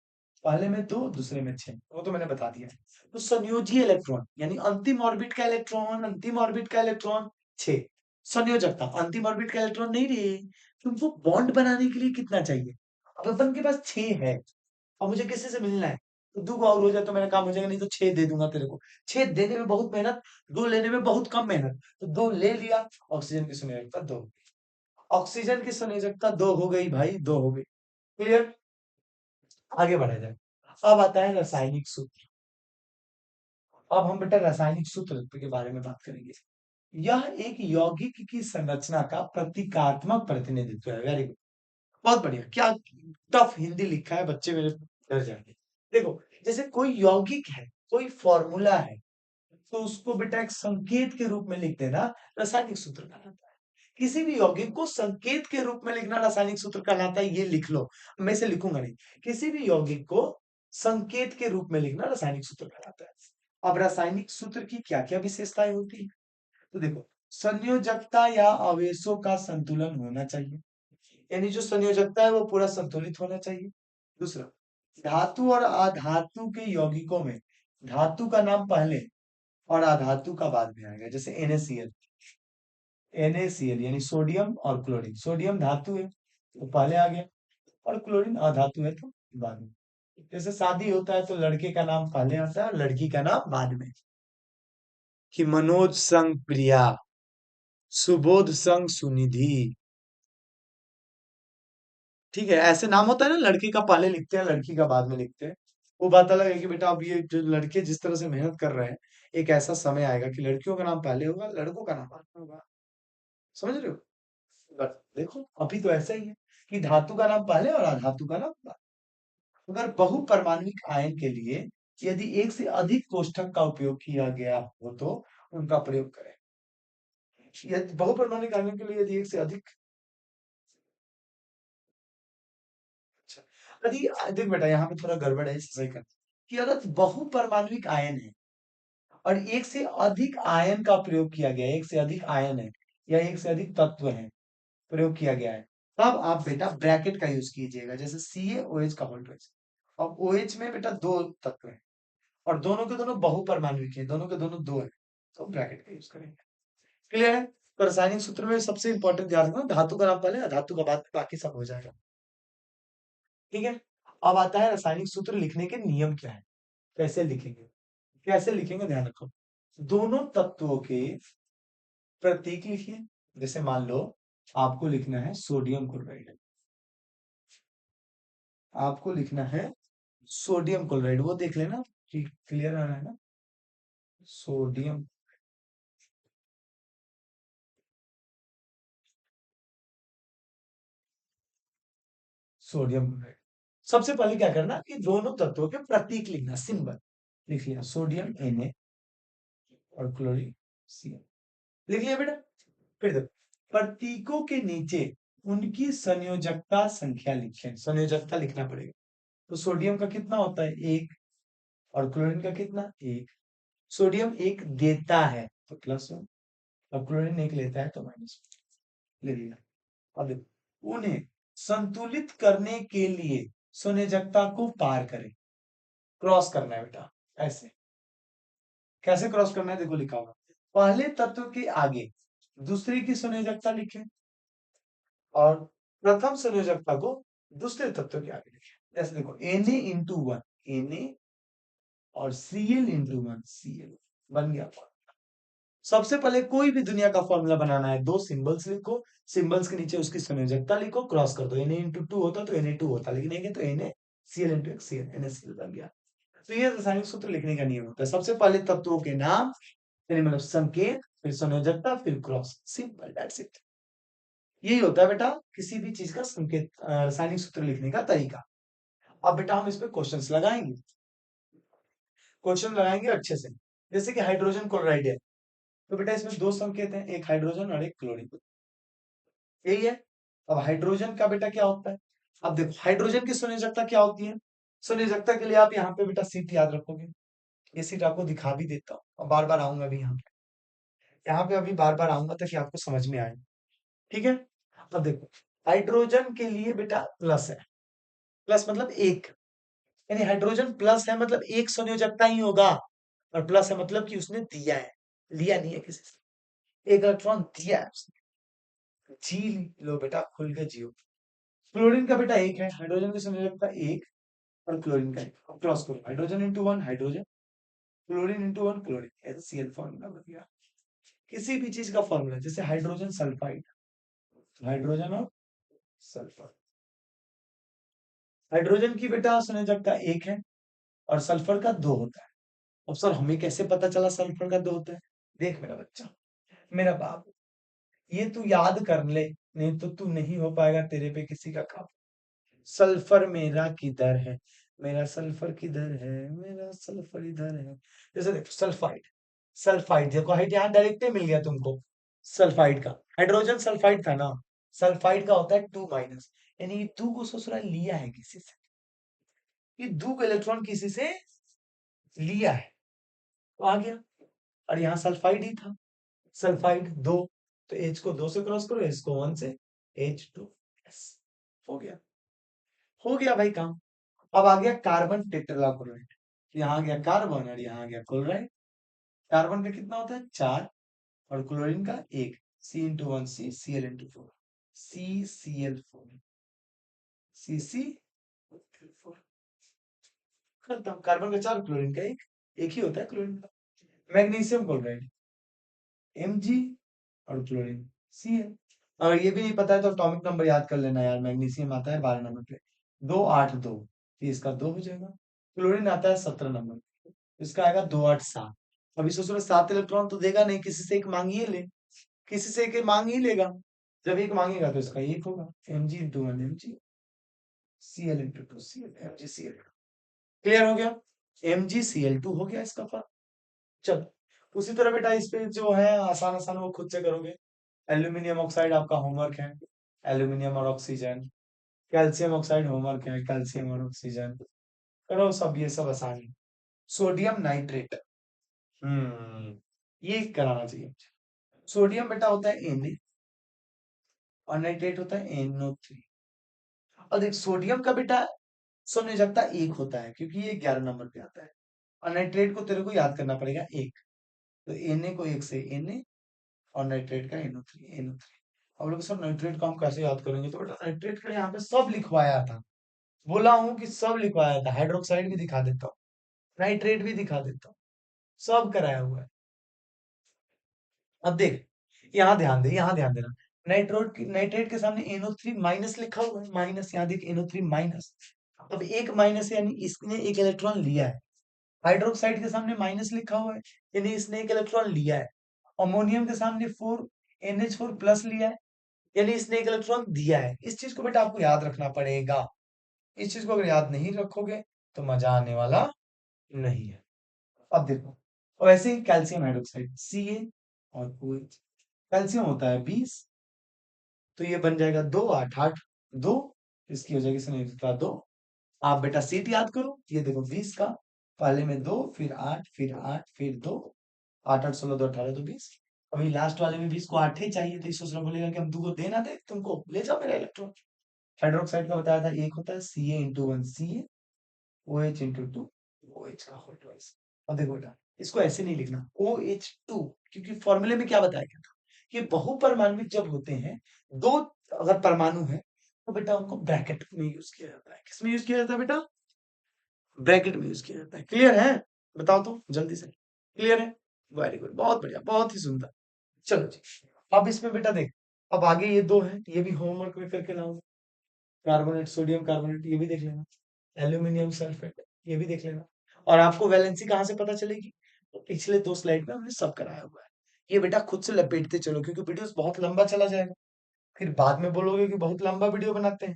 पहले में 2, दूसरे में 6, वो तो मैंने बता दिया। तो संयोजी इलेक्ट्रॉन यानी अंतिम ऑर्बिट का इलेक्ट्रॉन, अंतिम ऑर्बिट का इलेक्ट्रॉन 6। संयोजकता अंतिम ऑर्बिट का इलेक्ट्रॉन नहीं रे, तुमको बॉन्ड बनाने के लिए कितना चाहिए? अब अपन के पास 6 है, अब मुझे किसी से मिलना है, तो 2 और हो जाए तो मेरा काम हो जाएगा, नहीं तो 6 दे दूंगा तेरे को। 6 देने में बहुत मेहनत, 2 लेने में बहुत कम मेहनत, तो 2 ले लिया। ऑक्सीजन की संयोजकता 2, ऑक्सीजन की संयोजकता 2 हो गई भाई, 2 हो गई। क्लियर? आगे बढ़ा जाए। अब आता है रासायनिक सूत्र। अब हम बेटा रासायनिक सूत्र के बारे में बात करेंगे। यह एक यौगिक की संरचना का प्रतीकात्मक प्रतिनिधित्व है। वेरी गुड, बहुत बढ़िया। क्या टफ हिंदी लिखा है बच्चे मेरे, डर जाएंगे। देखो, जैसे कोई यौगिक है, कोई फॉर्मूला है, तो उसको बेटा एक संकेत के रूप में लिख देना रासायनिक सूत्र कहलाता है। किसी भी यौगिक को संकेत के रूप में लिखना रासायनिक सूत्र कहलाता है, ये लिख लो। मैं इसे लिखूंगा नहीं। किसी भी यौगिक को संकेत के रूप में लिखना रासायनिक सूत्र कहलाता है। अब रासायनिक सूत्र की क्या क्या विशेषताएं होती है, तो देखो, संयोजकता या आवेशों का संतुलन होना चाहिए, यानी जो संयोजकता है वो पूरा संतुलित होना चाहिए। दूसरा, धातु और अधातु के यौगिकों में धातु का नाम पहले और अधातु का बाद में आएगा, जैसे NaCl। NaCl यानी सोडियम और क्लोरीन, सोडियम धातु है तो पहले आ गया, और क्लोरीन अधातु है तो बाद में। जैसे शादी होता है तो लड़के का नाम पहले आता है और लड़की का नाम बाद में, कि मनोज संग प्रिया, सुबोध संग सुनिधि। ठीक है, ऐसे नाम होता है ना, लड़के का पहले लिखते हैं, लड़की का बाद में लिखते हैं। वो बात अलग है कि बेटा अब ये जो लड़के जिस तरह से मेहनत कर रहे हैं, एक ऐसा समय आएगा कि लड़कियों का नाम पहले होगा, लड़कों का नाम बाद में होगा। समझ रहे हो? बट देखो अभी तो ऐसा ही है कि धातु का नाम पहले और अधातु का नाम बाद। अगर बहुपरमाणुविक आयन के लिए यदि एक से अधिक कोष्ठक का उपयोग किया गया हो तो उनका प्रयोग करें। यदि बहुपरमाणुविक आयन के लिए यदि एक से अधिक, अच्छा, यदि देख बेटा यहाँ पे थोड़ा गड़बड़ है, इसे सही कर, कि अगर बहुपरमाणुविक आयन है और एक से अधिक आयन का प्रयोग किया गया है, एक से अधिक आयन है या एक से अधिक तत्व है प्रयोग किया गया है, तब आप बेटा ब्रैकेट का यूज कीजिएगा, जैसे CaOH का होल्ड। अब OH में बेटा 2 तत्व है और दोनों के दोनों बहुपरमाणुविक है, दोनों के दोनों 2 है, तो ब्रैकेट का यूज करेंगे। क्लियर है? तो रासायनिक सूत्र में सबसे इंपॉर्टेंट ध्यान रखना, धातु का नाम पहले धातु का बाद में, बाकी सब हो जाएगा। ठीक है, अब आता है रासायनिक सूत्र लिखने के नियम क्या है, कैसे लिखेंगे। कैसे लिखेंगे ध्यान रखो, दोनों तत्वों के प्रतीक लिखिए। जैसे मान लो आपको लिखना है सोडियम क्लोराइड, आपको लिखना है सोडियम क्लोराइड, वो देख लेना कि क्लियर आ रहा है ना, सोडियम, सोडियम क्लोराइड। सबसे पहले क्या करना कि दोनों तत्वों के प्रतीक लिखना, सिंबल लिख लिया, सोडियम Na और क्लोरीन Cl, लिख लिया बेटा। फिर देखो, प्रतीकों के नीचे उनकी संयोजकता संख्या लिखें, संयोजकता लिखना पड़ेगा। तो सोडियम का कितना होता है 1, और क्लोरीन का कितना 1। सोडियम 1 देता है तो +1, और क्लोरीन 1 लेता है तो -1, ले लिया। अब देखो, उन्हें संतुलित करने के लिए संयोजकता को पार करें, क्रॉस करना है बेटा। ऐसे कैसे क्रॉस करना है, देखो लिखा होगा, पहले तत्व के आगे दूसरे की संयोजकता लिखें और प्रथम संयोजकता को दूसरे तत्व के आगे लिखें। जैसे देखो Na into 1 Na और Cl into 1 Cl, बन गया। सबसे पहले कोई भी दुनिया का फॉर्मूला बनाना है, 2 सिंबल्स लिखो, सिंबल्स के नीचे उसकी संयोजकता लिखो, क्रॉस कर दो। Na into 2 होता तो Na2 होता, लेकिन नहीं है तो NaCl into Cl, NaCl बन गया। तो ये रासायनिक सूत्र लिखने का नियम होता है, सबसे पहले तत्वों के नाम, यानी मतलब संकेत, फिर संयोजकता, फिर क्रॉस, सिंपल, दैट्स इट। यही होता है बेटा किसी भी चीज का संकेत, रासायनिक सूत्र लिखने का तरीका। अब बेटा हम इस पे क्वेश्चंस लगाएंगे, क्वेश्चन लगाएंगे अच्छे से। जैसे कि हाइड्रोजन क्लोराइड है, तो बेटा इसमें 2 संकेत हैं, एक हाइड्रोजन और एक क्लोरीन, यही है। अब हाइड्रोजन का बेटा क्या होता है, अब देखो हाइड्रोजन की संयोजकता क्या होती है। संयोजकता के लिए आप यहाँ पे बेटा सीट याद रखोगे, ये सीट आपको दिखा भी देता हूँ, और बार बार आऊंगा अभी यहाँ पे अभी बार बार आऊंगा ताकि आपको समझ में आए। ठीक है, अब देखो हाइड्रोजन के लिए बेटा प्लस है, प्लस मतलब एक, यानी हाइड्रोजन प्लस है मतलब एक संयोजकता ही होगा, और प्लस है मतलब कि उसने दिया है, लिया नहीं है किसी से, एक इलेक्ट्रॉन दिया है उसने। जी लो बेटा, खुल के जियो। क्लोरीन का बेटा एक है, हाइड्रोजन की संयोजकता एक, और क्लोरीन का एक, क्रॉस करो, hydrogen into one hydrogen, chlorine into one chlorine, ऐसे सीएल फॉर्मूला बन गया। किसी भी चीज का फॉर्मूला, जैसे हाइड्रोजन सल्फाइड, हाइड्रोजन और सल्फर, हाइड्रोजन की बेटा संयोजकता एक है और सल्फर का दो होता है। अब सर हमें कैसे पता चला सल्फर का दो होता है? देख मेरा बच्चा, मेरा बाप, ये तू याद कर ले, नहीं तो तू नहीं हो पाएगा तेरे पे किसी का काम। सल्फर मेरा किधर है, मेरा सल्फर किधर है, मेरा सल्फर इधर है। जैसे देखो सल्फाइड, सल्फाइड देखो हाइट यहाँ डायरेक्ट मिल गया तुमको, सल्फाइड का, हाइड्रोजन सल्फाइड था ना, सल्फाइड का होता है 2 माइनस, यानी ये 2 को ससुराल लिया है किसी से, ये 2 को इलेक्ट्रॉन किसी से लिया है, तो आ गया। और यहाँ सल्फाइड ही था, सल्फाइड दो, तो H को 2 से क्रॉस करो, S को 1 से, H2S, हो गया, हो गया भाई काम। अब आ गया कार्बन टेट्राक्लोराइड, यहाँ आ गया कार्बन और यहाँ आ गया क्लोराइड। कार्बन का कितना होता है 4, और क्लोरीन का 1, C × 1 C, Cl × 4, CCl4, CCl4, खत्म। कार्बन का 4, क्लोरीन का 1, एक ही होता है क्लोरीन का। मैग्नीशियम क्लोराइड Mg, और क्लोरीन Cl। अगर ये भी नहीं पता है तो एटॉमिक नंबर याद कर लेना यार, मैग्नीशियम आता है 12 नंबर पे, 282, तो इसका 2 हो जाएगा। क्लोरीन आता है 17 नंबर, इसका आएगा 287। अब इस उसमें 7 इलेक्ट्रॉन तो देगा नहीं, किसी से एक मांग ही ले, किसी से एक मांग ही लेगा, जब एक मांगेगा तो इसका एक होगा, Mg × 1 Mg, Cl × 2 Cl, MgCl। Clear हो गया, MgCl2 हो गया इसका फॉर्म। चलो उसी तरह बेटा इस पे जो है आसान आसान वो खुद से करोगे। एल्यूमिनियम ऑक्साइड आपका होमवर्क है, एल्यूमिनियम और ऑक्सीजन। कैल्शियम ऑक्साइड होमवर्क है, कैल्शियम और ऑक्सीजन, करो सब, ये सब आसान है। सोडियम नाइट्रेट, ये कराना चाहिए मुझे। सोडियम बेटा होता है Na, और नाइट्रेट होता है NO3। और देख सोडियम का बेटा संयोजकता एक होता है, क्योंकि ये 11 नंबर पे आता है, और नाइट्रेट को तेरे को याद करना पड़ेगा एक, तो Na को एक से Na, और नाइट्रेट का NO3। अब लोग सर नाइट्रेट को हम कैसे याद करेंगे, तो बेटा नाइट्रेट का यहाँ पे सब लिखवाया था, बोला हूँ कि सब लिखवाया था, हाइड्रोक्साइड भी दिखा देता हूँ, नाइट्रेट भी दिखा देता हूँ, सब कराया हुआ है। अब देख, यहाँ ध्यान दे, यहाँ ध्यान देना, नाइट्रेट के सामने NO3 माइनस लिखा हुआ है, माइनस, यहाँ देख NO3 माइनस, अब एक माइनस यानी इसने एक इलेक्ट्रॉन लिया है। हाइड्रोक्साइड के सामने माइनस लिखा हुआ है, यानी इसने एक इलेक्ट्रॉन लिया है। अमोनियम के सामने 4 NH4 प्लस लिया है, यानी इसने एक इलेक्ट्रॉन दिया है। इस चीज को बेटा आपको याद रखना पड़ेगा, इस चीज को अगर याद नहीं रखोगे तो मजा आने वाला नहीं है। अब देखो, और ऐसे ही कैल्शियम हाइड्रोक्साइड Ca और OH, कैल्शियम होता है 20, तो ये बन जाएगा 2 8 8 2, इसकी हो जाएगी संयोजकता 2। आप बेटा सीट याद करो, ये देखो 20 का, पहले में 2 फिर 8 फिर 8 फिर 2, 8 8 16 2 18 तो 20, अभी लास्ट वाले में 20 को 8 ही चाहिए, तो इस दूसरा बोलेगा कि हम तुमको देना दे, तुमको ले जाओ मेरा इलेक्ट्रॉन। हाइड्रोक्साइड का बताया था एक होता है Ca × 1 Ca, OH × 2 OH का होल ट्वाइस। अब देखो बेटा इसको ऐसे नहीं लिखना OH2, क्योंकि फॉर्मूले में क्या बताया गया था कि बहुपरमाणुक जब होते हैं, दो अगर परमाणु है तो बेटा उनको ब्रैकेट में यूज किया जाता है। किसमें यूज किया जाता है बेटा? ब्रैकेट में यूज किया जाता है। क्लियर है? बताओ तो जल्दी से, क्लियर है? वेरी गुड, बहुत बढ़िया, बहुत ही सुंदर। चलो जी, अब इसमें बेटा देख, अब आगे ये दो है, ये भी होमवर्क में करके लाओ। कार्बोनेट, सोडियम कार्बोनेट, ये भी देख लेना, एल्यूमिनियम सल्फेट, ये भी देख लेना। और आपको वैलेंसी कहाँ से पता चलेगी? तो पिछले 2 स्लाइड में हमने सब कराया हुआ है। ये बेटा खुद से लपेटते चलो, क्योंकि वीडियो बहुत लंबा चला जाएगा, फिर बाद में बोलोगे कि बहुत लंबा वीडियो बनाते हैं।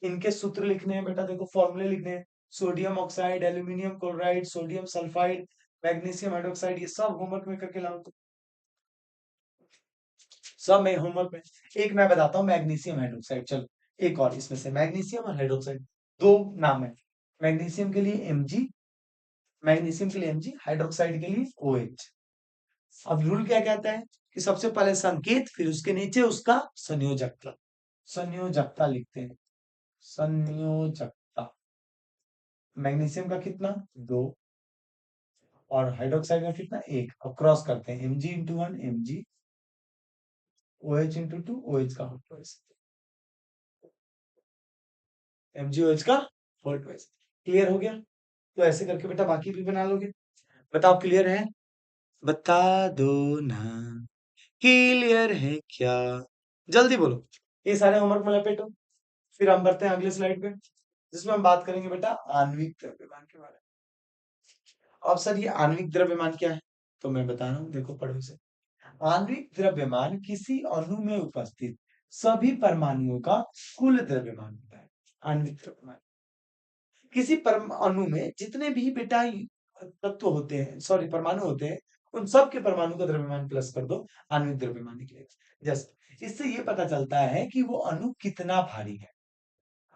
इनके सूत्र लिखने हैं बेटा, देखो फॉर्मूले लिखने हैं, sodium oxide, aluminium chloride, sodium sulphide, magnesium hydroxide, ये सब होमवर्क में करके लाओ तो। सब मैं होमवर्क में, एक मैं बताता हूँ मैग्नीशियम हाइड्रोक्साइड, चलो एक और, इसमें से मैग्नीशियम और हाइड्रोक्साइड दो नाम है, मैग्नीशियम के लिए Mg, मैग्नीशियम के लिए Mg, हाइड्रोक्साइड के लिए OH। अब रूल क्या कहता है कि सबसे पहले संकेत फिर उसके नीचे उसका संयोजक, संयोजकता लिखते हैं, संयोजकता। मैग्नीशियम का कितना, 2, और हाइड्रोक्साइड का कितना, 1। अब क्रॉस करते हैं, Mg × 1 Mg, OH × 2 OH का होल ट्वाइस, MgOH का होल ट्वाइस। क्लियर हो गया? तो ऐसे करके बेटा बाकी भी बना लोगे। बताओ क्लियर है? बता दो ना, क्लियर है क्या? जल्दी बोलो। ये सारे होमवर्क में लपेटो, फिर हम बढ़ते हैं अगले स्लाइड पे, जिसमें हम बात करेंगे बेटा आणविक द्रव्यमान के बारे में। अब सर ये आणविक द्रव्यमान क्या है? तो मैं बता रहा हूँ, देखो पढ़ो इसे। आणविक द्रव्यमान किसी अणु में उपस्थित सभी परमाणुओं का कुल द्रव्यमान होता है। आणविक द्रव्यमान किसी अणु में जितने भी बेटा तत्व होते हैं, सॉरी परमाणु होते हैं, उन सब के परमाणु का द्रव्यमान प्लस कर दो, आणविक द्रव्यमान निकलेगा। जस्ट इससे ये पता चलता है कि वो अणु कितना भारी है।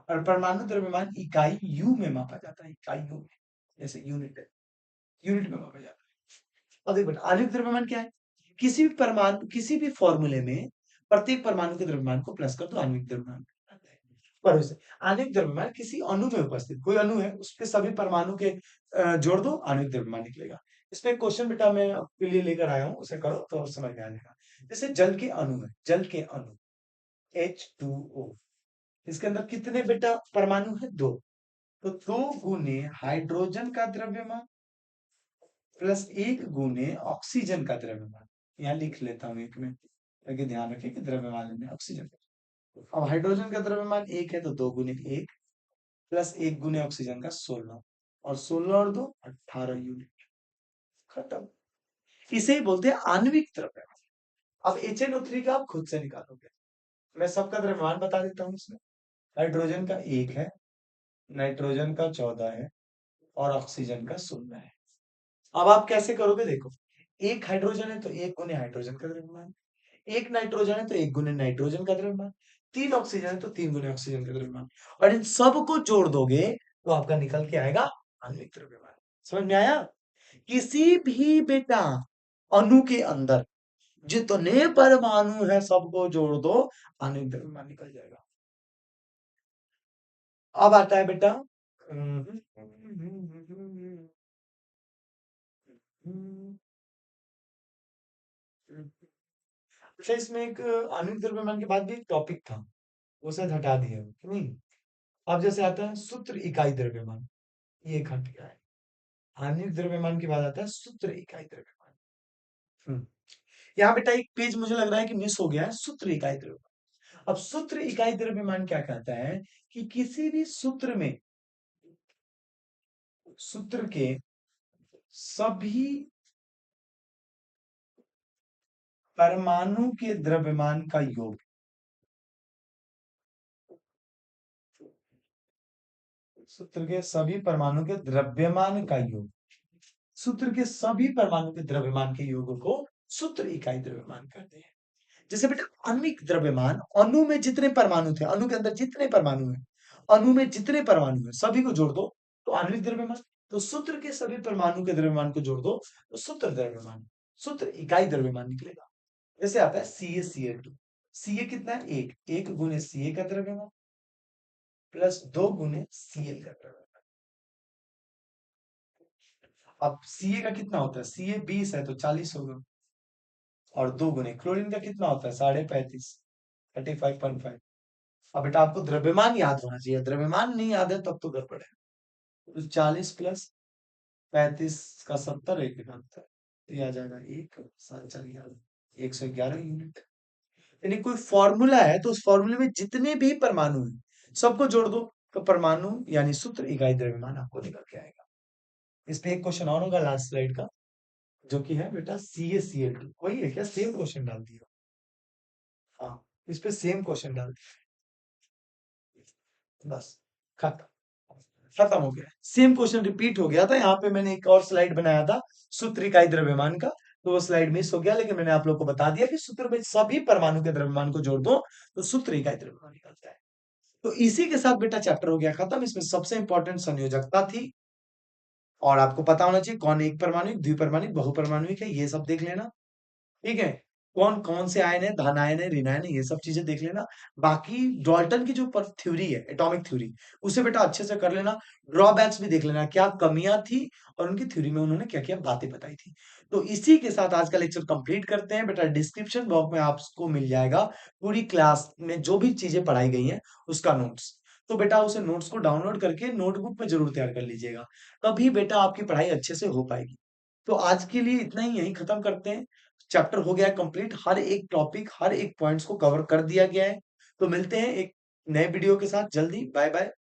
और परमाणु द्रव्यमान इकाई यू में मापा जाता है, इकाइयों में, जैसे यूनिट, यूनिट में मापा जाता है। अब देखो आणविक द्रव्यमान क्या है? किसी भी परमाणु, किसी भी फॉर्मूले में प्रत्येक परमाणु के द्रव्यमान को प्लस कर दो, आणविक द्रव्यमान आता है। पर उसे आणविक द्रव्यमान किसी अणु में उपस्थित, कोई अणु है उसके सभी परमाणु के जोड़ दो, आणविक द्रव्यमान निकलेगा। इसमें एक क्वेश्चन बेटा मैं आपके लिए लेकर आया हूँ, उसे करो तो समझ में आ जाएगा। जैसे जल के अणु है, जल के अणु H2O, इसके अंदर कितने बेटा परमाणु है, 2। तो 2 गुने हाइड्रोजन का द्रव्यमान प्लस 1 गुने ऑक्सीजन का द्रव्यमान। यहाँ लिख लेता हूँ एक में, ताकि ध्यान रखें कि द्रव्यमान में ऑक्सीजन। अब हाइड्रोजन का द्रव्यमान 1 है, तो 2 गुने 1 प्लस 1 गुने ऑक्सीजन का 16, और 16 और 2 18 यूनिट। खत्म। इसे ही बोलते हैं आणविक द्रव्यमान। अब HNO3 का आप खुद से निकालोगे, मैं सबका द्रव्यमान बता देता हूँ इसमें। हाइड्रोजन का 1 है, नाइट्रोजन का 14 है, और ऑक्सीजन का 16 है। अब आप कैसे करोगे, देखो, एक हाइड्रोजन है तो 1 गुने हाइड्रोजन का द्रव्यमान, एक नाइट्रोजन है तो 1 गुने नाइट्रोजन का द्रव्यमान, 3 ऑक्सीजन है तो 3 गुने ऑक्सीजन का द्रव्यमान, और इन सबको जोड़ दोगे तो आपका निकल के आएगा आणविक द्रव्यमान। समझ में आया? किसी भी बेटा अणु के अंदर जितने परमाणु है सबको जोड़ दो, आणविक द्रव्यमान निकल जाएगा। अब आता है बेटा अच्छा, इसमें एक आणविक द्रव्यमान के बाद भी एक टॉपिक था, वो शायद हटा दिया है, कि नहीं? अब जैसे आता है सूत्र इकाई द्रव्यमान, ये एक हट गया है। आणविक द्रव्यमान के बाद आता है सूत्र इकाई द्रव्यमान। यहाँ बेटा एक पेज मुझे लग रहा है कि मिस हो गया है, सूत्र इकाई द्रव्यमान। अब सूत्र इकाई द्रव्यमान क्या कहता है कि किसी भी सूत्र में, सूत्र के सभी परमाणु के द्रव्यमान का योग, सूत्र के सभी परमाणु के द्रव्यमान का योग, सूत्र के सभी परमाणु के द्रव्यमान के योग को सूत्र इकाई द्रव्यमान कहते हैं। जैसे बेटा आणविक द्रव्यमान, अणु में जितने परमाणु थे, अणु के अंदर जितने परमाणु हैं, अणु में जितने परमाणु हैं सभी को जोड़ दो तो आणविक द्रव्यमान। तो सूत्र के सभी परमाणु के द्रव्यमान को जोड़ दो तो सूत्र द्रव्यमान, सूत्र इकाई द्रव्यमान निकलेगा। जैसे आता है CaCl2, Ca कितना है, 1, 1 गुने Ca का द्रव्यमान प्लस 2 गुने Cl का द्रव्यमान। अब Ca का कितना होता है, Ca 20 है तो 40 होगा, और 2 गुने क्लोरीन का कितना होता है, 35.5, 35.5। अब बेटा आपको द्रव्यमान याद होना चाहिए, द्रव्यमान नहीं याद है तब तो गड़बड़ है। तो 40 प्लस 35 का 70, 1 तो ये आ जाएगा 111 यूनिट। यानी कोई फॉर्मूला है तो उस फॉर्मूले में जितने भी परमाणु हैं सबको जोड़ दो तो परमाणु यानी सूत्र इकाई द्रव्यमान आपको निकल के आएगा। इस पे एक क्वेश्चन और होगा लास्ट स्लाइड का, जो कि है बेटा CaCl2, वही है क्या, सेम क्वेश्चन डाल दिया। हाँ, इस पे सेम क्वेश्चन डाल दिया, बस खत्म, खत्म हो गया। सेम क्वेश्चन रिपीट हो गया था, यहाँ पे मैंने एक और स्लाइड बनाया था सूत्र इकाई द्रव्यमान का, तो वो स्लाइड मिस हो गया, लेकिन मैंने आप लोग को बता दिया कि सूत्र में सभी परमाणु के द्रव्यमान को जोड़ दो तो सूत्र इकाई द्रव्यमान निकलता है। तो इसी के साथ बेटा चैप्टर हो गया खत्म। इसमें सबसे इंपॉर्टेंट संयोजकता थी, और आपको पता होना चाहिए कौन एक परमाणु, द्विपरमाणु, बहुपरमाणु है, ये सब देख लेना, ठीक है। कौन-कौन से आयन है, धन आयन है, ऋण आयन है, ये सब चीज़ें देख लेना। बाकी डाल्टन की जो पर थ्योरी है, एटॉमिक थ्योरी, उसे बेटा अच्छे से कर लेना। ड्रॉबैक्स भी देख लेना, क्या कमियाँ थी और उनकी थ्योरी में उन्होंने क्या-क्या बातें बताई थी। तो इसी के साथ आज का लेक्चर कंप्लीट करते हैं। बेटा डिस्क्रिप्शन बॉक्स में आपको मिल जाएगा पूरी क्लास में जो भी चीज़ें पढ़ाई गई हैं, उसका नोट्स। तो बेटा उसे नोट्स को डाउनलोड करके नोटबुक में ज़रूर तैयार कर लीजिएगा। तभी बेटा आपकी पढ़ाई अच्छे से हो पाएगी। तो आज के लिए इतना ही, यहीं खत्म करते हैं। चैप्टर हो गया है कंप्लीट, हर एक टॉपिक, हर एक पॉइंट्स को कवर कर दिया गया है। तो मिलते हैं एक नए वीडियो के साथ जल्दी। Bye bye.